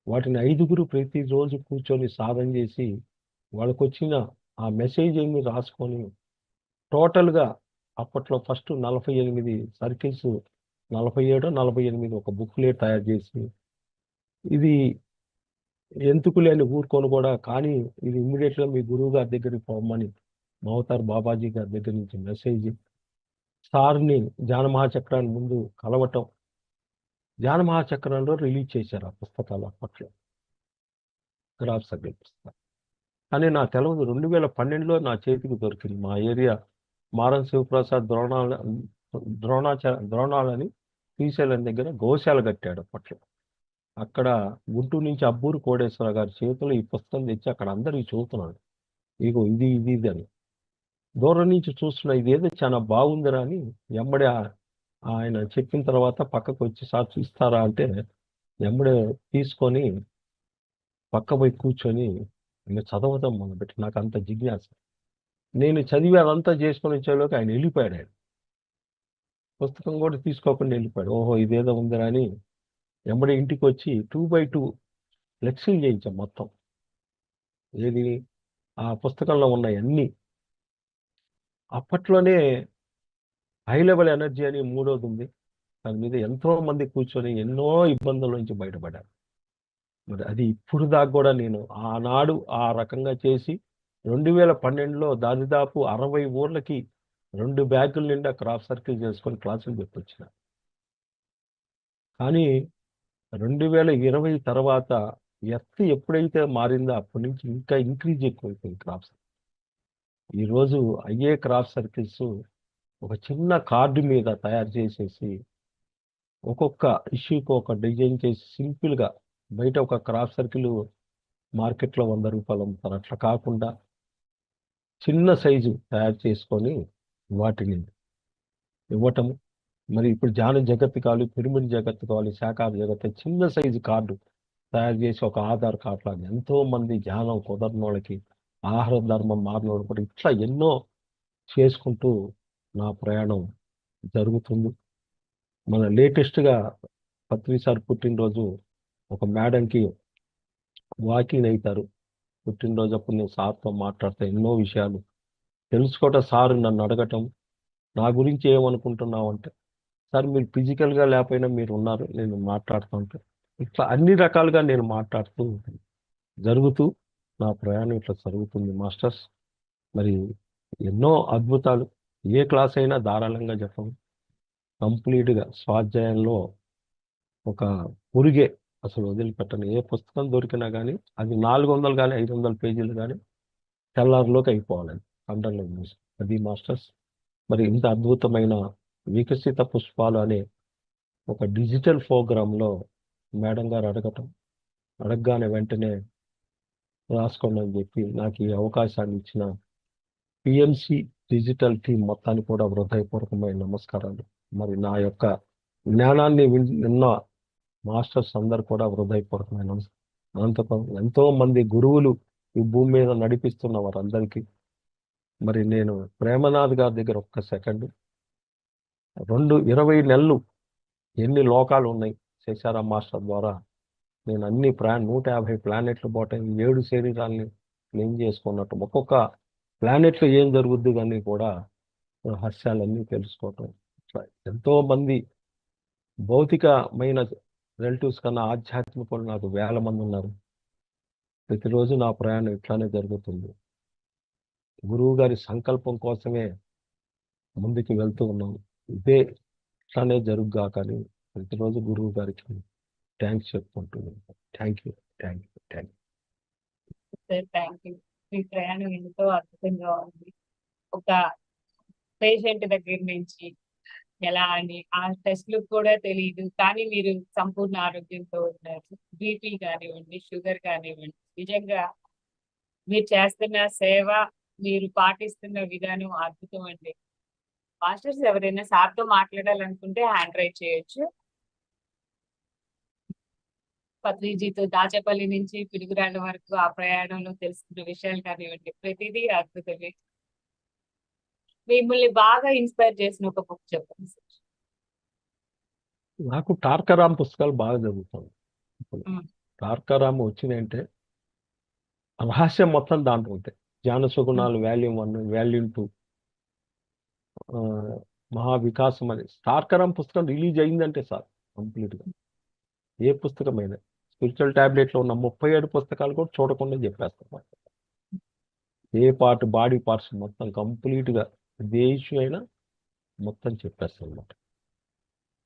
వాటిని 5గురు ప్రతిరోజు కూర్చొని సాధన చేసి వాళ్ళకు వచ్చిన ఆ మెసేజ్ ఏమి రాసుకొని టోటల్గా అప్పట్లో ఫస్ట్ 48 సర్కిల్స్, 47 48 ఒక బుక్లెట్ తయారు చేసి, ఇది ఎందుకు లేని ఊరుకొని కూడా, కానీ ఇది ఇమ్మీడియట్గా మీ గురువు గారి దగ్గరికి పోమని మహోతార్ బాబాజీ గారి దగ్గర నుంచి మెసేజ్. సార్ని జ్ఞానమహాచక్రాన్ని ముందు కలవటం, జ్ఞానమహాచక్రంలో రిలీజ్ చేశారు ఆ పుస్తకాలు అప్పట్లో, గ్రాఫ్ సర్కిల్ పుస్తకాలు. కానీ నా తెలవదు 2012లో నా చేతికి దొరికింది. మా ఏరియా మారం శివప్రసాద్ ద్రోణాలని శ్రీశైలం దగ్గర గోశాల కట్టాడు అప్పట్లో. అక్కడ గుంటూరు నుంచి అబ్బూరు కోడేశ్వర గారి చేతిలో ఈ పుస్తకం తెచ్చి అక్కడ అందరికీ చూస్తున్నాడు. ఇగో ఇది ఇది ఇది అని. దూరం నుంచి చూస్తున్నా, ఇదేదో చాలా బాగుందిరా అని. ఎమ్మడే ఆయన చెప్పిన తర్వాత పక్కకు వచ్చి సార్ చూస్తారా అంటే ఎమ్మడే తీసుకొని పక్క పోయి కూర్చొని ఇంకా చదవటం మొదలుపెట్టి నాకు అంత జిజ్ఞాస. నేను చదివి అదంతా చేసుకొని వచ్చేలోకి ఆయన వెళ్ళిపోయాడు. ఆయన పుస్తకం కూడా తీసుకోకుండా వెళ్ళిపోయాడు. ఓహో ఇదేదో ఉందిరా అని ఎమ్మడే ఇంటికి వచ్చి 2x2 ఫ్లెక్సీలు చేయించాం మొత్తం. ఏది ఆ పుస్తకంలో ఉన్నాయి అన్నీ. అప్పట్లోనే హై లెవెల్ ఎనర్జీ అని 3వది ఉంది. దాని మీద ఎంతో మంది కూర్చొని ఎన్నో ఇబ్బందుల నుంచి బయటపడ్డారు. మరి అది ఇప్పుడు దాకా కూడా నేను ఆనాడు ఆ రకంగా చేసి 2012లో దాదాపు 60 ఊర్లకి 2 బ్యాగుల నిండా క్రాప్ సర్కిల్ చేసుకొని క్లాసులు చెప్పొచ్చిన. కానీ 2020 తర్వాత ఎర్త్ ఎప్పుడైతే మారిందో అప్పటి నుంచి ఇంకా ఇంక్రీజ్ ఎక్కువైపోయింది క్రాప్ సర్కిల్. ఈరోజు అయ్యే క్రాప్ సర్కిల్స్ ఒక చిన్న కార్డు మీద తయారు చేసేసి ఒక్కొక్క ఇష్యూకి ఒక డిజైన్ చేసి సింపుల్గా బయట ఒక క్రాఫ్ట్ సర్కిల్ మార్కెట్లో 100 రూపాయలు అమ్ముతారు. అట్లా కాకుండా చిన్న సైజు తయారు చేసుకొని వాటిని ఇవ్వటము. మరి ఇప్పుడు ధ్యాన జగత్తు కావాలి, పిరమిడ్ జగత్తు కావాలి, శాఖాహార జగత్తు, చిన్న సైజు కార్డు తయారు చేసి ఒక ఆధార్ కార్డు లాగా ఎంతో మంది ధ్యానం కుదరనోళ్ళకి, ఆహార ధర్మం మారినోళ్ళు కూడా ఇట్లా ఎన్నో చేసుకుంటూ నా ప్రయాణం జరుగుతుంది. మన లేటెస్ట్గా పత్రి సార్ పుట్టినరోజు ఒక మేడంకి వాకింగ్ అవుతారు. పుట్టినరోజు అప్పుడు నేను సార్తో మాట్లాడతా ఎన్నో విషయాలు తెలుసుకోవటం. సార్ నన్ను అడగటం నా గురించి ఏమనుకుంటున్నావు అంటే, సార్ మీరు ఫిజికల్గా లేకపోయినా మీరు ఉన్నారు, నేను మాట్లాడుతూ ఉంటాను. ఇట్లా అన్ని రకాలుగా నేను మాట్లాడుతూ జరుగుతూ నా ప్రయాణం ఇట్లా జరుగుతుంది మాస్టర్స్. మరి ఎన్నో అద్భుతాలు, ఏ క్లాస్ అయినా ధారాళంగా చెప్పము. కంప్లీట్గా స్వాధ్యాయంలో ఒక పురుగే అసలు వదిలిపెట్టను. ఏ పుస్తకం దొరికినా కానీ అది 400 కానీ 500 పేజీలు కానీ తెల్లారిలోకి అయిపోవాలని అండర్లైన్ చేసి అది మాస్టర్స్. మరి ఇంత అద్భుతమైన వికసిత పుష్పాలు అనే ఒక డిజిటల్ ప్రోగ్రాంలో మేడం గారు అడగగానే వెంటనే రాసుకోండి అని చెప్పి నాకు ఈ అవకాశాన్ని ఇచ్చిన పిఎంసి డిజిటల్ టీం మొత్తానికి కూడా హృదయపూర్వకమైన నమస్కారాలు. మరి నా యొక్క జ్ఞానాన్ని విన్న మాస్టర్స్ అందరు కూడా హృదయపూర్వకమైన నమస్కారం. ఎంతో మంది గురువులు ఈ భూమి మీద నడిపిస్తున్న వారందరికీ. మరి నేను ప్రేమనాథ్ గారి దగ్గర ఒక్క సెకండ్ 20 నెలలు ఎన్ని లోకాలు ఉన్నాయి శేషారాం మాస్టర్ ద్వారా నేను అన్ని 150 ప్లానెట్లు పోతాయి, 7 శరీరాల్ని క్లీన్ చేసుకున్నట్టు ఒక్కొక్క ప్లానెట్లో ఏం జరుగుద్ది కానీ కూడా రహస్యాలన్నీ తెలుసుకోవటం. ఇట్లా ఎంతో మంది భౌతికమైన రిలేటివ్స్ కన్నా ఆధ్యాత్మికులు నాకు 1000 మంది ఉన్నారు. ప్రతిరోజు నా ప్రయాణం ఇట్లానే జరుగుతుంది. గురువు గారి సంకల్పం కోసమే ముందుకు వెళ్తూ ఉన్నాం. ఇదే ఇట్లానే జరుగుగా కానీ ప్రతిరోజు గురువు గారికి థ్యాంక్స్ చెప్పుకుంటున్నాను. Thank you. Sir thank you. మీ ప్రయాణం ఎంతో అద్భుతంగా ఉంది. ఒక పేషెంట్ దగ్గర నుంచి ఎలా అని ఆ టెస్ట్లు కూడా తెలియదు, కానీ మీరు సంపూర్ణ ఆరోగ్యంతో ఉన్నారు. బీపీ కానివ్వండి, షుగర్ కానివ్వండి, నిజంగా మీరు చేస్తున్న సేవ, మీరు పాటిస్తున్న విధానం అద్భుతం అండి. మాస్టర్స్ ఎవరైనా సార్తో మాట్లాడాలనుకుంటే హ్యాండ్ రైజ్ చేయొచ్చు. పత్రిజీతో దాచేపల్లి నుంచి పిడుగురాళ్ళ వరకు ఆ ప్రయాణంలో తెలుసుకున్న విషయాలు కానివ్వండి, ప్రతిదీ అద్భుతమే. మిమ్మల్ని బాగా ఇన్స్పైర్ చేసిన ఒక బుక్ చెప్పండి సార్. నాకు టార్కరామ్ పుస్తకాలు బాగా చదువుతాను. మ్మ్. టార్కరామ్ వచ్చినాయంటే రహస్యం మొత్తం దాంట్లో ఉంటాయి. జ్ఞాన సుగుణాలు వాల్యూమ్ 1, వాల్యూమ్ 2, మహావికాసం అని టార్కరామ్ పుస్తకం రిలీజ్ అయిందంటే సార్ కంప్లీట్గా ఏ పుస్తకమైనా స్పిరిచువల్ ట్యాబ్లెట్లో ఉన్న 37 పుస్తకాలు కూడా చూడకుండా చెప్పేస్తాం. ఏ పార్ట్ బాడీ పార్ట్స్ మొత్తం కంప్లీట్గా ఏ ఇష్యూ అయినా మొత్తం చెప్పేస్తాం అన్నమాట.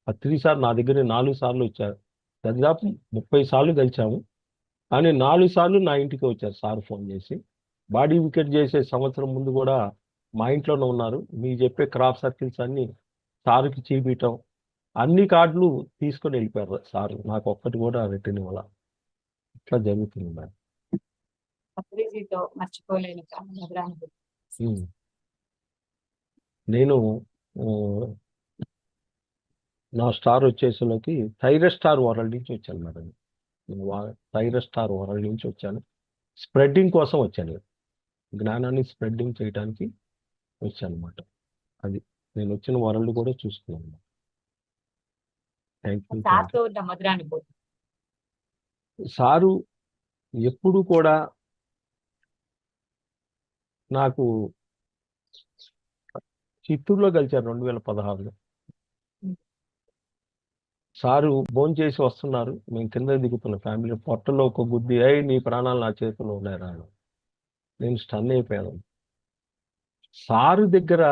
పత్రి సార్ నా దగ్గర 4 సార్లు వచ్చారు. దాదాపు 30 సార్లు కలిసాము. కానీ 4 సార్లు నా ఇంటికి వచ్చారు సార్ ఫోన్ చేసి. బాడీ వికెట్ చేసే సంవత్సరం ముందు కూడా మా ఇంట్లోనే ఉన్నారు. మీరు చెప్పే క్రాఫ్ట్ సర్కిల్స్ అన్నీ సార్కి చూపించటం, అన్ని కార్డులు తీసుకొని వెళ్ళిపోయారు సార్. నాకు ఒక్కటి కూడా రిటర్న్ ఇవ్వాల. ఇట్లా జరుగుతుంది మేడం. పత్రిజీతో మర్చిపోలేని మధురానుభూతి. నేను నా స్టార్ వచ్చేసరికి థైరస్ స్టార్ వరల్డ్ నుంచి వచ్చాను మేడం. నేను థైరస్ స్టార్ వరల్డ్ నుంచి వచ్చాను. స్ప్రెడ్డింగ్ కోసం వచ్చాను, జ్ఞానాన్ని స్ప్రెడ్డింగ్ చేయడానికి వచ్చాను అనమాట. అది నేను వచ్చిన వరల్డ్ కూడా చూసుకున్నాను. Thank you. సార్తో ఉన్న మధురానుభూతి. సారు ఎప్పుడు కూడా నాకు చిత్తూరులో కలిశారు 2016లో. సారు భోంచేసి వస్తున్నారు, మేము కింద దిగుతున్న ఫ్యామిలీ పొట్టలో ఒక గుద్ది, అయి నీ ప్రాణాలు నా చేతిలో ఉన్నాయి రాను. నేను స్టన్ అయిపోయాను. సారు దగ్గర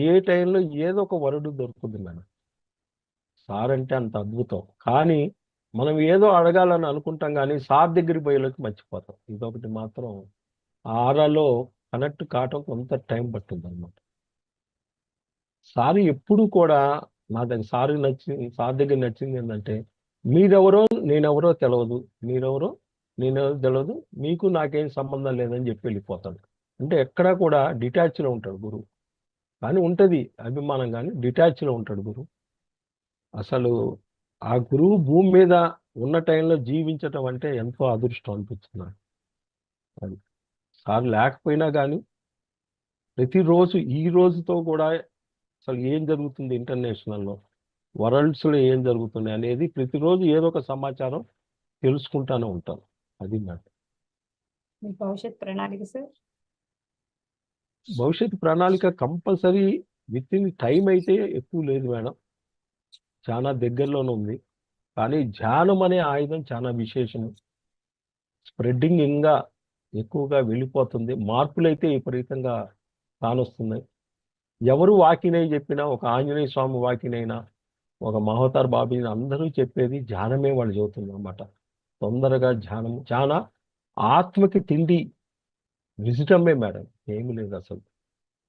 ఏ టైంలో ఏదో ఒక వరుడు దొరుకుతుంది మేడం. సార్ అంటే అంత అద్భుతం. కానీ మనం ఏదో అడగాలని అనుకుంటాం కానీ సార్ దగ్గరికి పోయేలోకి మర్చిపోతాం. ఇదొకటి మాత్రం ఆరాలో కనెక్ట్ కావటం కొంత టైం పట్టింది అనమాట. సార్ ఎప్పుడు కూడా నా దగ్గర సార్ దగ్గర నచ్చింది ఏంటంటే మీరెవరో నేనెవరో తెలియదు, మీరెవరో నేనెవరో తెలియదు, మీకు నాకేం సంబంధం లేదని చెప్పి వెళ్ళిపోతాడు. అంటే ఎక్కడా కూడా డిటాచ్లో ఉంటాడు గురువు. కానీ ఉంటుంది అభిమానం, కానీ డిటాచ్లో ఉంటాడు గురువు. అసలు ఆ గురువు భూమి మీద ఉన్న టైంలో జీవించటం అంటే ఎంతో అదృష్టం అనిపిస్తుంది నాకు. అది సార్ లేకపోయినా కానీ ప్రతిరోజు ఈ రోజుతో కూడా అసలు ఏం జరుగుతుంది ఇంటర్నేషనల్లో, వరల్డ్స్లో ఏం జరుగుతుంది అనేది ప్రతిరోజు ఏదో ఒక సమాచారం తెలుసుకుంటానే ఉంటాను. అది నాకు మీ భవిష్యత్ ప్రణాళిక సార్? భవిష్యత్తు ప్రణాళిక కంపల్సరీ విత్ ఇన్ టైం అయితే ఎక్కువ లేదు మేడం, చాలా దగ్గరలోనే ఉంది. కానీ ధ్యానం అనే ఆయుధం చాలా విశేషము. స్ప్రెడ్డింగ్ ఇంకా ఎక్కువగా వెళ్ళిపోతుంది. మార్పులు అయితే విపరీతంగా కానొస్తున్నాయి. ఎవరు వాకినై చెప్పినా, ఒక ఆంజనేయ స్వామి వాకినైనా, ఒక మహోతార్ బాబీ అందరూ చెప్పేది ధ్యానమే వాళ్ళు చెబుతున్నారు అన్నమాట. తొందరగా ధ్యానము, చాలా ఆత్మకి తిండి విజటమే మేడం, ఏమి లేదు అసలు.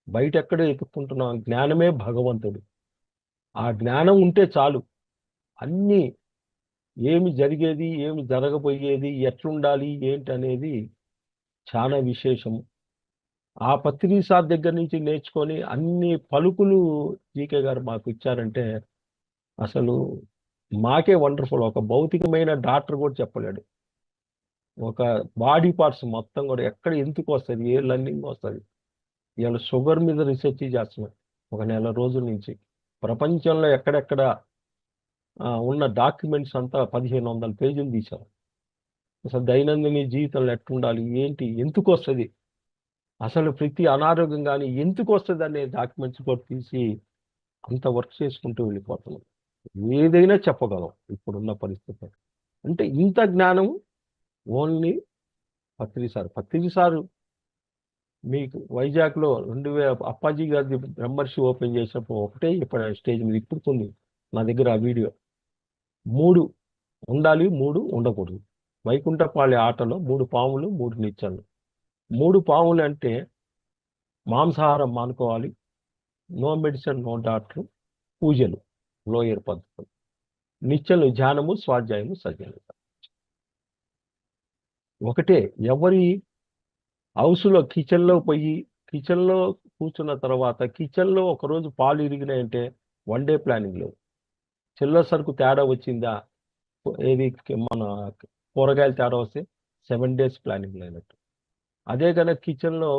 బయట ఎక్కడ ఎత్తుక్కుంటున్నాం, జ్ఞానమే భగవంతుడు. ఆ జ్ఞానం ఉంటే చాలు. అన్నీ ఏమి జరిగేది, ఏమి జరగబోయేది, ఎట్లుండాలి ఏంటి అనేది చాలా విశేషము. ఆ పత్రిసార్ దగ్గర నుంచి నేర్చుకొని అన్ని పలుకులు జీకే గారు మాకు ఇచ్చారంటే అసలు మాకే వండర్ఫుల్. ఒక భౌతికమైన డాక్టర్ కూడా చెప్పలేడు. ఒక బాడీ పార్ట్స్ మొత్తం కూడా ఎక్కడ ఎందుకు వస్తుంది, ఏ లర్నింగ్ వస్తుంది. ఇవాళ షుగర్ మీద రీసెర్చ్ చేస్తున్నాం ఒక నెల రోజుల నుంచి. ప్రపంచంలో ఎక్కడెక్కడ ఉన్న డాక్యుమెంట్స్ అంతా 1500 పేజీలు తీశారు. అసలు దైనందిన జీవితంలో ఎట్లుండాలి, ఏంటి, ఎందుకు వస్తుంది, అసలు ప్రతి అనారోగ్యం కానీ ఎందుకు వస్తుంది అనే డాక్యుమెంట్స్ కూడా తీసి అంత వర్క్ చేసుకుంటూ వెళ్ళిపోతున్నాం. ఏదైనా చెప్పగలం ఇప్పుడున్న పరిస్థితి. అంటే ఇంత జ్ఞానం ఓన్లీ పత్రిసారు మీకు వైజాగ్లో 2000 అప్పాజీ గారి బ్రహ్మర్షి ఓపెన్ చేసినప్పుడు ఒకటే ఇప్పుడు స్టేజ్ మీద ఇప్పుడుతుంది నా దగ్గర ఆ వీడియో. 3 ఉండాలి, 3 ఉండకూడదు. వైకుంఠపాళి ఆటలో 3 పాములు 3 నిచ్చెనలు. 3 పాములు అంటే మాంసాహారం మానుకోవాలి, నో మెడిసిన్ నో డాక్టర్, పూజలు లోయర్ పద్ధతులు, నిత్యలు ధ్యానము స్వాధ్యాయము సజ్జనత. ఒకటే. ఎవరి హౌస్లో కిచెన్లో కూర్చున్న తర్వాత కిచెన్లో ఒకరోజు పాలు ఇరిగినాయంటే 1 డే ప్లానింగ్ లేదు. చిల్లర సరుకు తేడా వచ్చిందా, ఏది మన కూరగాయలు తేడా వస్తే 7 days ప్లానింగ్ లేనట్టు. అదే కనుక కిచెన్లో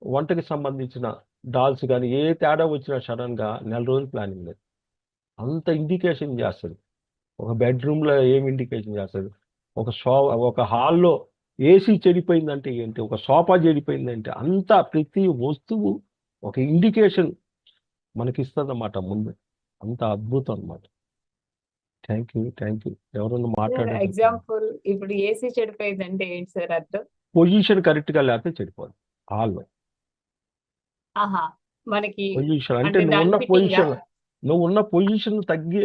వంటకి సంబంధించిన డాల్స్ కానీ ఏ తేడా వచ్చినా సడన్గా 1 రోజులు ప్లానింగ్ లేదు. అంత ఇండికేషన్ చేస్తుంది. ఒక బెడ్రూమ్లో ఏం ఇండికేషన్ చేస్తుంది, ఒక హాల్లో ఏసీ చెడిపోయిందంటే ఏంటి, ఒక సోఫా చెడిపోయిందంటే అంతా ప్రతి వస్తువు ఒక ఇండికేషన్ మనకిస్తుంది అన్నమాట ముందు. అంత అద్భుతం అన్నమాట. Thank you. ఎవరన్నా మాట్లాడారు? ఎగ్జాంపుల్ ఇప్పుడు ఏసీ చెడిపోయిందంటే ఏంటి సార్ అర్థం? పొజిషన్ కరెక్ట్గా లేకపోతే చెడిపోదు హాల్లో. ఆహా, మనకి పొజిషన్ అంటే అంటే దాని ఫిట్టింగా? నువ్వు ఉన్న పొజిషన్ తగ్గి,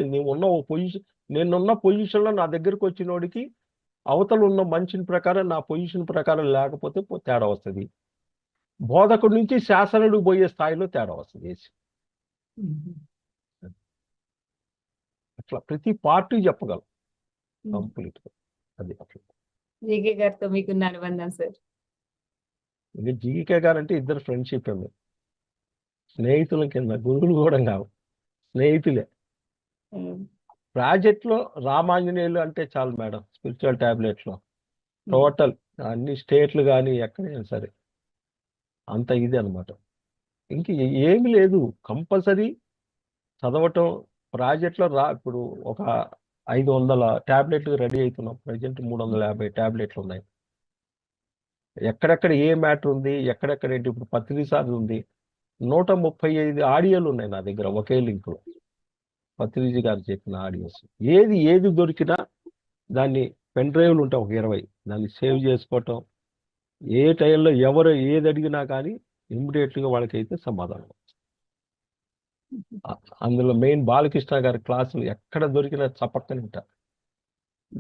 నేనున్న పొజిషన్లో నా దగ్గరకు వచ్చినోడికి అవతల ఉన్న మనిషిని ప్రకారం నా పొజిషన్ ప్రకారం లేకపోతే తేడా వస్తుంది. బోధకుడి నుంచి శాసనుడు పోయే స్థాయిలో తేడా వస్తుంది ఏసీ. అట్లా ప్రతి పార్టీ చెప్పగలం కంప్లీట్గా. అది అట్లా. జీకే గారితో మీకున్న అనుబంధం సార్? ఇది జీకే గారు అంటే ఇద్దరు ఫ్రెండ్షిప్ ఏమి, స్నేహితుల కింద, గురువులు కూడా కావు, స్నేహితులే. ప్రాజెక్ట్లో రామాంజనేయులు అంటే చాలు మేడం, స్పిరిచువల్ టాబ్లెట్లో టోటల్ అన్ని స్టేట్లు కానీ ఎక్కడైనా సరే అంత ఇది అనమాట. ఇంక ఏమి లేదు, కంపల్సరీ చదవటం. ప్రాజెక్ట్లో ఇప్పుడు ఒక 500 టాబ్లెట్లు రెడీ అవుతున్నాం. ప్రజెంట్ 350 టాబ్లెట్లు ఉన్నాయి. ఎక్కడెక్కడ ఏ మ్యాటర్ ఉంది, ఎక్కడెక్కడ ఏంటి. ఇప్పుడు పత్రిసారి ఉంది, 135 ఆడియోలు ఉన్నాయి నా దగ్గర ఒకే లింక్లో. పత్రిజీ గారు చెప్పిన ఆడియోస్ ఏది దొరికినా దాన్ని పెన్ డ్రైవ్లు ఉంటాయి ఒక 20, దాన్ని సేవ్ చేసుకోవటం. ఏ టైంలో ఎవరు ఏది అడిగినా కానీ ఇమ్మీడియట్గా వాళ్ళకైతే సమాధానం. అందులో మెయిన్ బాలకృష్ణ గారి క్లాసులు ఎక్కడ దొరికినా చపక్కని ఉంటారు.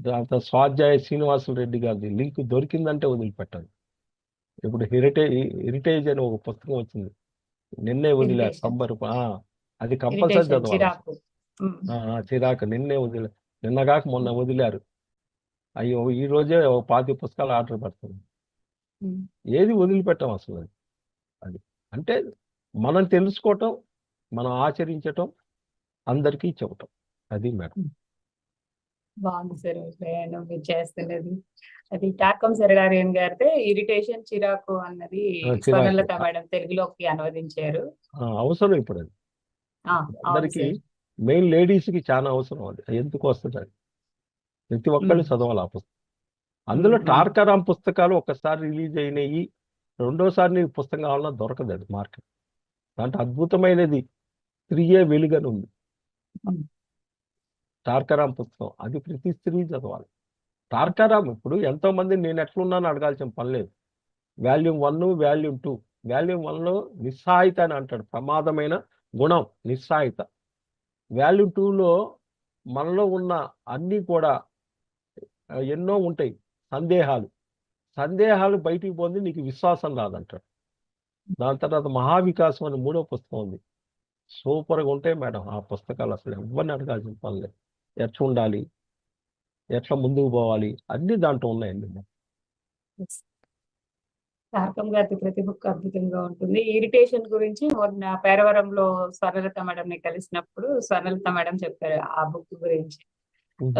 దాంతో స్వాధ్యాయ శ్రీనివాసులు రెడ్డి గారిది లింక్ దొరికిందంటే వదిలిపెట్టాలి. ఇప్పుడు హెరిటేజ్ అని ఒక పుస్తకం వచ్చింది, నిన్నే వదిలే 90 రూపాయలు. అది కంపల్సరీ చదవాలి. ఉమ్, చిరాకు నిన్నగాక మొన్న వదిలారు. అయ్యో ఈ రోజే ఒక 25 పుస్తకాలు ఆర్డర్ పెడుతుంది. ఉమ్. ఏది వదిలిపెట్టాం అసలు అది. అంటే మనం తెలుసుకోవటం, మనం ఆచరించటం, అందరికీ చెప్పటం, అది మేడం. బాగుంది సార్ మీ ప్రయాణం మీరు చేస్తున్నది. అది టాకం సరళారేణ్ గారితే ఇరిటేషన్ చిరాకు అన్నది చిరాకు స్వర్ణలత మేడం తెలుగులోకి అనువదించారు. అవసరం ఇప్పుడు అది అవును అందరికీ, సార్. మెయిన్ లేడీస్కి చాలా అవసరం. అది ఎందుకు వస్తుంది అది ప్రతి ఒక్కళ్ళు చదవాలి ఆ పుస్తకం. అందులో టార్కారాం పుస్తకాలు ఒక్కసారి రిలీజ్ అయినాయి, రెండోసారి నీకు పుస్తకం కావాలన్నా దొరకదు అది మార్కెట్. దాంట్లో అద్భుతమైనది స్త్రీయే వెలుగని ఉంది టార్కారాం పుస్తకం. అది ప్రతి స్త్రీ చదవాలి. టార్కారాం ఇప్పుడు ఎంతో మంది నేను ఎట్లున్నాను అడగాల్సిన పని లేదు. Volume 1, volume 2. వాల్యూమ్ 1లో నిస్సహాయత అని అంటాడు, ప్రమాదమైన గుణం నిస్సహాయత. వాల్యూమ్ 2లో మనలో ఉన్న అన్నీ కూడా ఎన్నో ఉంటాయి, సందేహాలు బయటికి పోంది, నీకు విశ్వాసం రాదంటాడు. దాని తర్వాత మహావికాసం అని 3వ పుస్తకం ఉంది. సూపర్గా ఉంటాయి మేడం ఆ పుస్తకాలు. అసలు ఎవరిని అడగాల్సిన పని లేదు. ఎట్లా ఉండాలి, ఎట్లా ముందుకు పోవాలి, అన్ని దాంట్లో ఉన్నాయండి. తారకం గారి ప్రతి బుక్ అద్భుతంగా ఉంటుంది. ఇరిటేషన్ గురించి మొన్న పేరవరంలో స్వర్ణలత మేడం ని కలిసినప్పుడు స్వర్ణలత మేడం చెప్పారు ఆ బుక్ గురించి.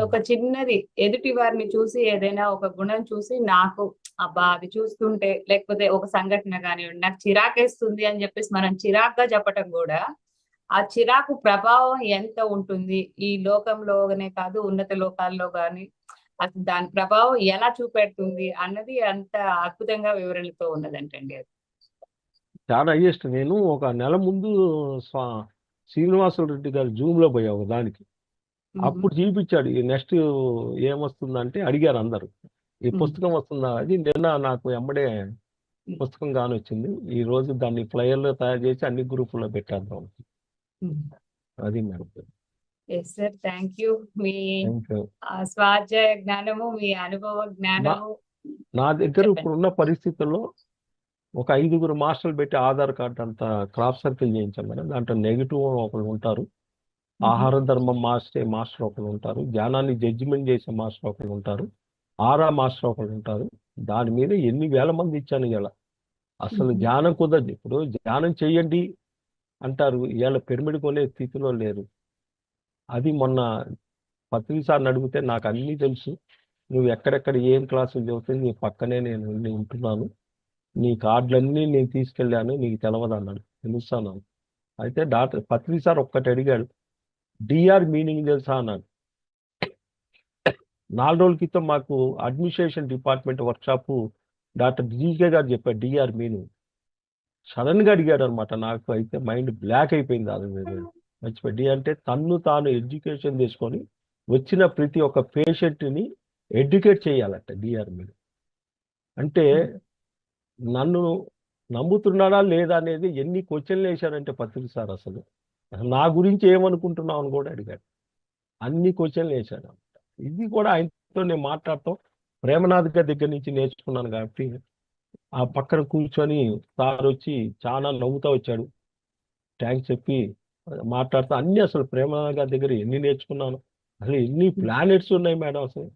ఒక చిన్నది ఎదుటి వారిని చూసి ఏదైనా ఒక గుణం చూసి నాకు అబ్బా అది చూస్తుంటే, లేకపోతే ఒక సంఘటన కానివ్వండి నాకు చిరాకేస్తుంది అని చెప్పేసి మనం చిరాగ్గా చెప్పటం కూడా ఆ చిరాకు ప్రభావం ఎంత ఉంటుంది ఈ లోకంలోనే కాదు ఉన్నత లోకాల్లో కానీ అసలు దాని ప్రభావం ఎలా చూపెడుతుంది అన్నది అంత అద్భుతంగా వివరణతో ఉన్నదంటండి అది. చాలా హైయెస్ట్. నేను ఒక నెల ముందు శ్రీనివాసులు రెడ్డి గారు జూమ్లో పోయా ఒక దానికి. అప్పుడు చూపించాడు ఈ నెక్స్ట్ ఏమొస్తుందంటే అడిగారు అందరు, ఈ పుస్తకం వస్తుందా. అది నిన్న నాకు వెంబడే పుస్తకం కానొచ్చింది. ఈ రోజు దాన్ని ఫ్లయర్లో తయారు చేసి అన్ని గ్రూపుల్లో పెట్టేద్దాం. అది madam. Yes sir, thank you. మీ థ్యాంక్ యూ. స్వాధ్యాయ జ్ఞానము, మీ అనుభవ జ్ఞానము. నా దగ్గర ఇప్పుడున్న పరిస్థితుల్లో ఒక 5గురు మాస్టర్లు పెట్టి ఆధార్ కార్డు అంతా క్రాప్ సర్కిల్ చేయించాం మేడం. దాంట్లో నెగిటివ్ ఒకరు ఉంటారు, ఆహార ధర్మం మాస్టర్ ఒకరు ఉంటారు, జ్ఞానాన్ని జడ్జిమెంట్ చేసే మాస్టర్ ఒకరు ఉంటారు, ఆరా మాస్టర్ ఒకరు ఉంటారు. దాని మీద ఎన్ని వేల మంది ఇచ్చాను ఇలా. అసలు ధ్యానం కుదరదు. ఇప్పుడు ధ్యానం చెయ్యండి అంటారు, ఇవాళ పిరమిడ్ కొనే స్థితిలో లేరు. అది మొన్న పత్రిసారిని అడిగితే నాకు అన్నీ తెలుసు, నువ్వు ఎక్కడెక్కడ ఏం క్లాసులు చదివితే నీ పక్కనే నేను ఉంటున్నాను, నీ కార్డులన్నీ నేను తీసుకెళ్ళాను, నీకు తెలవదు అన్నాడు. తెలుస్తాను. అయితే డాక్టర్ పత్రిసారి ఒక్కటి అడిగాడు, డిఆర్ మీనింగ్ తెలుసా అన్నాడు. 4 రోజుల క్రితం మాకు administration department workshop doctor GK గారు చెప్పారు డిఆర్ మీనింగ్. సడన్గా అడిగాడు అనమాట. నాకు అయితే మైండ్ బ్లాక్ అయిపోయింది. అది మర్చిపోయి డి అంటే తన్ను తాను ఎడ్యుకేషన్ తీసుకొని వచ్చిన ప్రతి ఒక్క పేషెంట్ని ఎడ్యుకేట్ చేయాలట డిఆర్ మీనింగ్. అంటే నన్ను నమ్ముతున్నాడా లేదా అనేది ఎన్ని క్వశ్చన్లు వేశారంటే పత్రిక సార్ అసలు నా గురించి ఏమనుకుంటున్నావు అని కూడా అడిగాడు. అన్ని క్వశ్చన్లు వేశాడు అనమాట. ఇది కూడా ఆయనతో నేను మాట్లాడటం ప్రేమనాథ్ గారి దగ్గర నుంచి నేర్చుకున్నాను కాబట్టి ఆ పక్కన కూర్చొని సార్ వచ్చి చాలా నవ్వుతూ వచ్చాడు, థ్యాంక్స్ చెప్పి మాట్లాడుతూ అన్ని అసలు ప్రేమనాథ్ గారి దగ్గర ఎన్ని నేర్చుకున్నాను. అసలు ఎన్ని ప్లానెట్స్ ఉన్నాయి మేడం. అసలు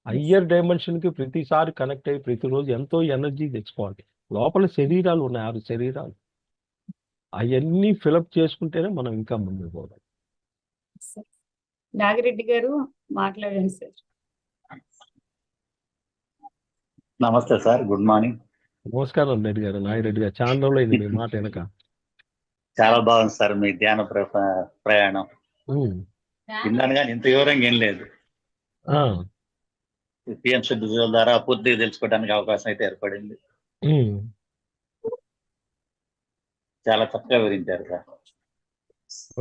హయ్యర్ డైమెన్షన్కి ప్రతిసారి కనెక్ట్ అయ్యి ప్రతిరోజు ఎంతో ఎనర్జీ తెచ్చుకోవాలి. లోపల శరీరాలు ఉన్నాయి, 6 శరీరాలు. అవన్నీ ఫిలప్ చేసుకుంటేనే మనం ఇంకా ముందుకు పోవాలి. నాగిరెడ్డి గారు మాట్లాడండి సార్. నమస్తే సార్, గుడ్ మార్నింగ్. నమస్కారం రెడ్డి గారు, నాగిరెడ్డి గారు. చాలా రోజులు అయింది మీ మాట వెనక. చాలా బాగుంది సార్ మీ ధ్యాన ప్రయాణం. విన్నాను కానీ ఇంత వివరంగా ఏం లేదు. పిఎం సిద్ధుల ద్వారా పూర్తిగా తెలుసుకోవడానికి అవకాశం అయితే ఏర్పడింది. చాలా చక్కగా వివరించారు సార్.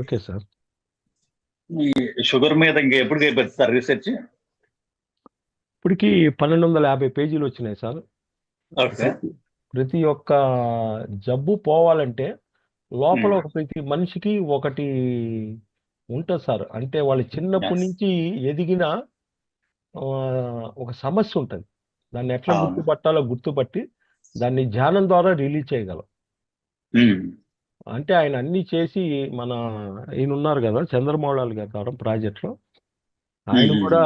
Okay sir. ఈ షుగర్ మీద ఇంకా ఎప్పుడు అయిపోతుంది సార్ రీసెర్చ్? ఇప్పటికి 1250 పేజీలు వచ్చినాయి సార్. ఓకే. ప్రతి ఒక్క జబ్బు పోవాలంటే లోపల ఒక ప్రతి మనిషికి ఒకటి ఉంటుంది సార్. అంటే వాళ్ళు చిన్నప్పటి నుంచి ఎదిగిన ఒక సమస్య ఉంటుంది. దాన్ని ఎట్లా గుర్తుపట్టాలో గుర్తుపట్టి దాన్ని ధ్యానం ద్వారా రిలీజ్ చేయగలం. అంటే ఆయన అన్ని చేసి మన ఈయన ఉన్నారు కదా చంద్రమౌళాలు గారు ప్రాజెక్ట్లో ఆయన కూడా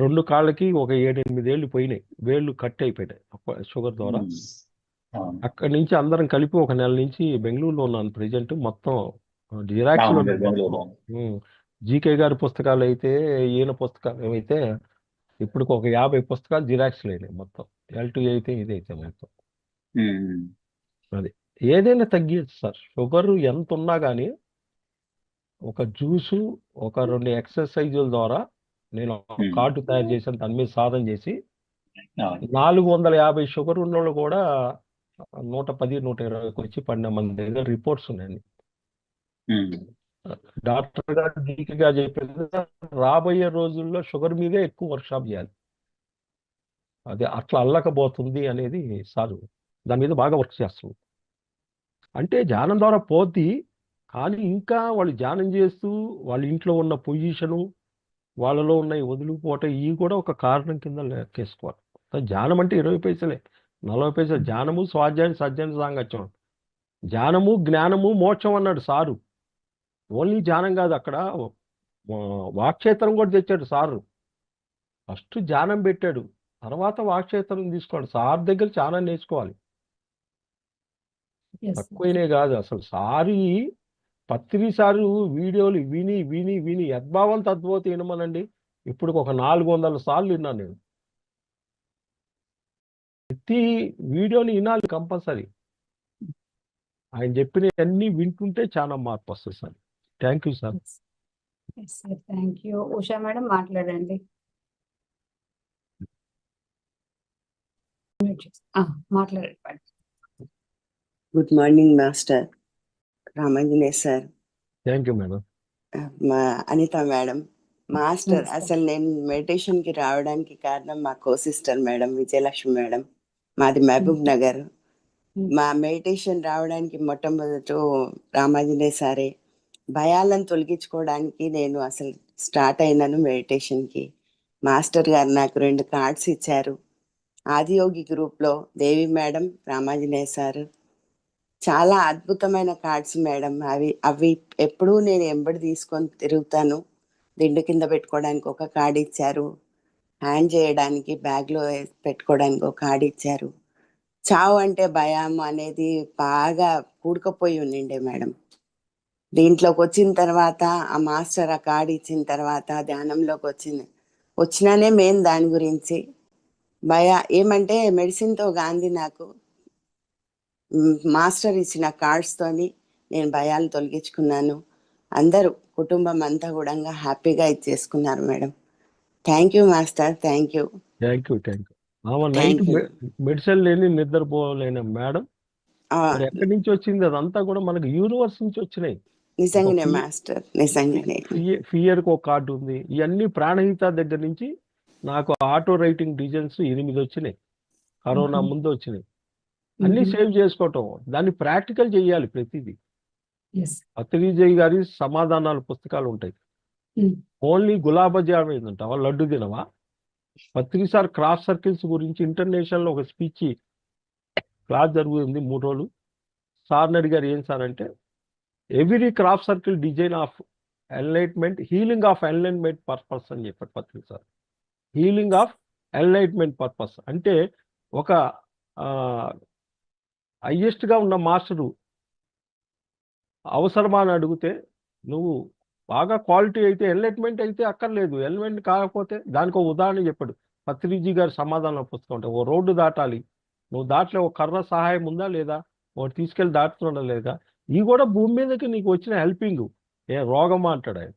2 కాళ్ళకి ఒక 7-8 ఏళ్ళు పోయినాయి, వేళ్ళు కట్ అయిపోయినాయి షుగర్ ద్వారా. అక్కడి నుంచి అందరం కలిపి ఒక నెల నుంచి బెంగళూరులో ఉన్నాను ప్రెజెంట్. మొత్తం జిరాక్స్లో జీకే గారి పుస్తకాలు అయితే, ఈయన పుస్తకాలు ఏమైతే ఇప్పుడు ఒక 50 పుస్తకాలు జిరాక్స్ లేనాయి మొత్తం. L2 అయితే ఇదైతే మొత్తం అది. ఏదైనా తగ్గించు సార్, షుగర్ ఎంత ఉన్నా కానీ ఒక జ్యూసు, ఒక 2 ఎక్సర్సైజుల ద్వారా నేను కార్డు తయారు చేశాను, దాని మీద సాధన చేసి 450 షుగర్ ఉన్నోళ్ళు కూడా 110-120 వచ్చి పడిన మన దగ్గర రిపోర్ట్స్ ఉన్నాయండి. డాక్టర్ గారు డీకే గారు చెప్పేది రాబోయే రోజుల్లో షుగర్ మీదే ఎక్కువ వర్క్షాప్ చేయాలి, అదే అట్లా అల్లకపోతుంది అనేది సార్ దాని మీద బాగా వర్క్ చేస్తుంది. అంటే ధ్యానం ద్వారా పోద్ది, కానీ ఇంకా వాళ్ళు ధ్యానం చేస్తూ వాళ్ళ ఇంట్లో ఉన్న పొజిషను, వాళ్ళలో ఉన్నాయి వదిలిపోవటం, ఇవి కూడా ఒక కారణం కింద లెక్కేసుకోవాలి. ధ్యానం అంటే 20 పైసలే, 40 పైసలు. ధ్యానము స్వాధ్యాయం సజ్జన సాంగత్యం, ధ్యానము జ్ఞానము మోక్షం అన్నాడు సారు. ఓన్లీ ధ్యానం కాదు, అక్కడ వాక్క్షేత్రం కూడా తెచ్చాడు సారు. ఫస్ట్ ధ్యానం పెట్టాడు, తర్వాత వాక్క్షేత్రం తీసుకోండి. సార్ దగ్గర చాలా నేర్చుకోవాలి, తక్కువనే కాదు అసలు. సారి పత్రిసార్లు వీడియోలు విని విని విని యద్భావం తద్భవతి వినమనండి. ఇప్పుడు ఒక 400 సార్లు విన్నాను నేను. ప్రతి వీడియోని వినాలి కంపల్సరీ. ఆయన చెప్పిన అన్ని వింటుంటే చాలా మార్పు వస్తుంది sir. Thank you sir. Thank you. Usha madam మాట్లాడండి. మాట్లాడండి. Good morning master Ramanjaneya sir. Thank you madam. మా అనిత మేడం. మాస్టర్, అసలు నేను మెడిటేషన్కి రావడానికి కారణం మా కో సిస్టర్ మేడం విజయలక్ష్మి మేడం. మాది మహబూబ్ నగర్. మా మెడిటేషన్ రావడానికి మొట్టమొదట రామాంజనేయ సారే. భయాలను తొలగించుకోవడానికి నేను అసలు స్టార్ట్ అయినాను మెడిటేషన్కి. మాస్టర్ గారు నాకు 2 కార్డ్స్ ఇచ్చారు. ఆదియోగి గ్రూప్లో దేవి మేడం, రామాంజనేయ సారు. చాలా అద్భుతమైన కార్డ్స్ మేడం. అవి ఎప్పుడూ నేను ఎంబడి తీసుకొని తిరుగుతాను. దిండు కింద పెట్టుకోవడానికి ఒక కార్డు ఇచ్చారు, హ్యాండ్ చేయడానికి బ్యాగ్లో పెట్టుకోవడానికి ఒక కార్డు ఇచ్చారు. చావు అంటే భయం అనేది బాగా కూడుకుపోయి ఉండిండే మేడం. దీంట్లోకి వచ్చిన తర్వాత ఆ మాస్టర్ ఆ కార్డు ఇచ్చిన తర్వాత ధ్యానంలోకి వచ్చినానే మెయిన్ దాని గురించి ఏమంటే మెడిసిన్తో గాంధీ నాకు మాస్టర్ ఇచ్చిన కార్డ్స్తోని నేను భయాలు తొలగించుకున్నాను. అందరూ కుటుంబం అంతా కూడా హ్యాపీగా ఇచ్చేసుకున్నారు madam. Thank you master. Thank you. Thank you. Thank you. Night medicine లేని నిద్రపోలేని మేడం ఎక్కడి నుంచి వచ్చింది? అదంతా కూడా మనకు యూనివర్స్ నుంచి వచ్చినాయి. నిజంగానే మాస్టర్, నిజంగానే. ఫియర్కి ఒక కార్డు ఉంది. ఇవన్నీ ప్రాణహిత దగ్గర నుంచి నాకు ఆటో రైటింగ్ డిజైన్స్ 8 వచ్చినాయి, కరోనా ముందు వచ్చినాయి. అన్ని సేవ్ చేసుకోవటం, దాన్ని ప్రాక్టికల్ చేయాలి ప్రతిదీ. పత్రిజయ్ గారి సమాధానాల పుస్తకాలు ఉంటాయి. ఓన్లీ గులాబ్ జామ్ ఏంటంటావా, లడ్డు తినవా? పత్రిసార్ క్రాస్ సర్కిల్స్ గురించి ఇంటర్నేషనల్ ఒక స్పీచ్ క్లాస్ జరుగుతుంది 3 రోజులు. సార్ని అడిగారు, ఏం సార్ అంటే, every cross circle design of enlightenment, healing of enlightenment purpose అని చెప్పారు పత్రిసార్. హీలింగ్ ఆఫ్ ఎన్లైట్మెంట్ పర్పస్ అంటే ఒక హైయెస్ట్గా ఉన్న మాస్టరు అవసరమా అని అడిగితే, నువ్వు బాగా క్వాలిటీ అయితే ఎన్లైట్మెంట్ అయితే అక్కర్లేదు, ఎన్లైట్మెంట్ కాకపోతే దానికి ఒక ఉదాహరణ చెప్పాడు పత్రిజీ గారి సమాధానం పుస్తకం. అంటే ఓ రోడ్డు దాటాలి, నువ్వు దాంట్లో ఒక కర్ర సహాయం ఉందా లేదా, ఒకటి తీసుకెళ్ళి దాటుతుందా లేదా, ఇవి కూడా భూమి మీదకి నీకు వచ్చిన హెల్పింగ్, ఏ రోగమా అంటాడు ఆయన.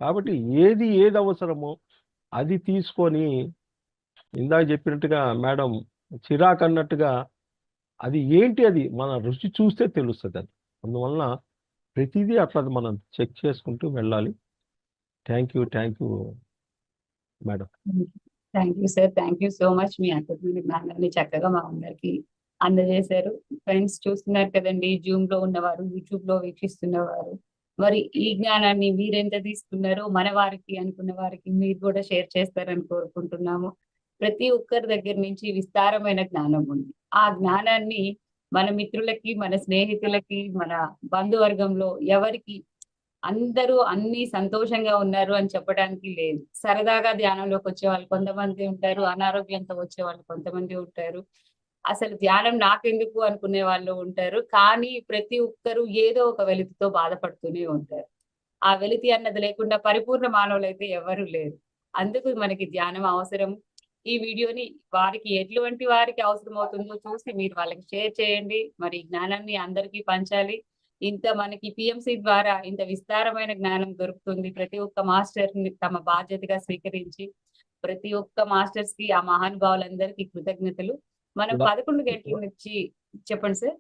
కాబట్టి ఏది అవసరమో అది తీసుకొని, ఇందాక చెప్పినట్టుగా మేడం చిరాకు అన్నట్టుగా, అది ఏంటి, అది మన రుచి చూస్తే తెలుస్తుంది. అది అందువలన ప్రతిదీ అట్లా మనం చెక్ చేసుకుంటూ వెళ్ళాలి. Thank you madam. Thank you sir. Thank you so much. మీ అద్భుతమైన జ్ఞానాన్ని చక్కగా మా అందరికి అందజేశారు. ఫ్రెండ్స్ చూస్తున్నారు కదండి, జూమ్ లో ఉన్నవారు, యూట్యూబ్ లో వీక్షిస్తున్నవారు, మరి ఈ జ్ఞానాన్ని మీరెంత తీసుకున్నారో మన వారికి అనుకున్న వారికి మీరు కూడా షేర్ చేస్తారని కోరుకుంటున్నాము. ప్రతి ఒక్కరి దగ్గర నుంచి విస్తారమైన జ్ఞానం ఉంది. ఆ జ్ఞానాన్ని మన మిత్రులకి, మన స్నేహితులకి, మన బంధువర్గంలో ఎవరికి అందరూ అన్ని సంతోషంగా ఉన్నారు అని చెప్పడానికి లేదు. సరదాగా ధ్యానంలోకి వచ్చే వాళ్ళు కొంతమంది ఉంటారు, అనారోగ్యంతో వచ్చే వాళ్ళు కొంతమంది ఉంటారు, అసలు ధ్యానం నాకెందుకు అనుకునే వాళ్ళు ఉంటారు. కానీ ప్రతి ఒక్కరు ఏదో ఒక వెలితితో బాధపడుతూనే ఉంటారు. ఆ వెలితి అన్నది లేకుండా పరిపూర్ణ మానవులైతే ఎవరు లేరు. అందుకు మనకి ధ్యానం అవసరం. ఈ వీడియోని వారికి ఎటువంటి వారికి అవసరం అవుతుందో చూసి మీరు వాళ్ళకి షేర్ చేయండి. మరి జ్ఞానాన్ని అందరికీ పంచాలి. ఇంత మనకి పిఎంసి ద్వారా ఇంత విస్తారమైన జ్ఞానం దొరుకుతుంది. ప్రతి ఒక్క మాస్టర్ ని తమ బాధ్యతగా స్వీకరించి ప్రతి ఒక్క మాస్టర్స్ కి, ఆ మహానుభావులందరికీ కృతజ్ఞతలు. మనం 11 గంటల నుంచి చెప్పండి సార్.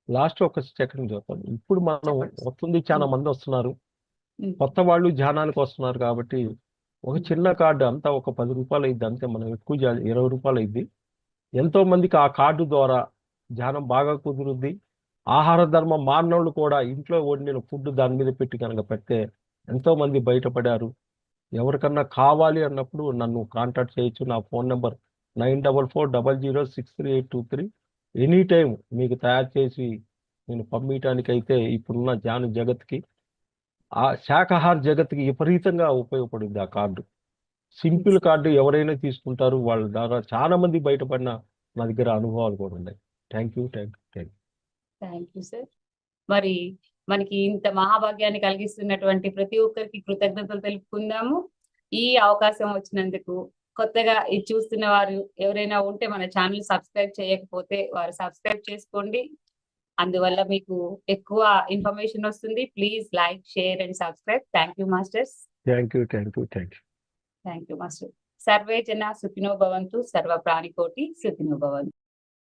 లాస్ట్ ఒక సెకండ్ చెప్తాను. ఇప్పుడు మనం చెప్పండి. వస్తుంది, చాలా మంది వస్తున్నారు, ఉమ్, కొత్త వాళ్ళు ధ్యానానికి వస్తున్నారు కాబట్టి ఒక చిన్న కార్డు అంతా ఒక 10 రూపాయలు అయింది అంతే. మనం ఎక్కువ 20 రూపాయలు అయింది. ఎంతో మందికి ఆ కార్డు ద్వారా ధ్యానం బాగా కుదురుద్ది. ఆహార ధర్మం మానవులు కూడా ఇంట్లో వండిన ఫుడ్ దాని మీద పెట్టి కనుక పెడితే ఎంతో మంది బయటపడారు. ఎవరికన్నా కావాలి అన్నప్పుడు నన్ను కాంటాక్ట్ చేయొచ్చు. నా ఫోన్ నెంబర్ 9440063823. ఎనీ టైం మీకు తయారు చేసి నేను పంపించడానికైతే ఇప్పుడున్న ధ్యాన జగత్కి, ఆ శాకాహార జగత్కి విపరీతంగా ఉపయోగపడింది ఆ కార్డు. సింపుల్ కార్డు ఎవరైనా తీసుకుంటారు. వాళ్ళ ద్వారా చాలా మంది బయటపడిన నా దగ్గర అనుభవాలు కూడా ఉన్నాయి. Thank you. Thank you sir. మరి మనకి ఇంత మహాభాగ్యాన్ని కలిగిస్తున్నటువంటి ప్రతి ఒక్కరికి కృతజ్ఞతలు తెలుపుకుందాము. ఈ అవకాశం వచ్చినందుకు కొత్తగా ఇది చూస్తున్న వారు ఎవరైనా ఉంటే మన ఛానల్ సబ్స్క్రైబ్ చేయకపోతే వారు సబ్స్క్రైబ్ చేసుకోండి. అందువల్ల మీకు ఎక్కువ ఇన్ఫర్మేషన్ వస్తుంది. Please like, share and subscribe. Thank you masters. Thank you. Thank you master. Survey జన సుఖినో భవంతు, సర్వ ప్రాణికోటి సుఖినో భవంతు.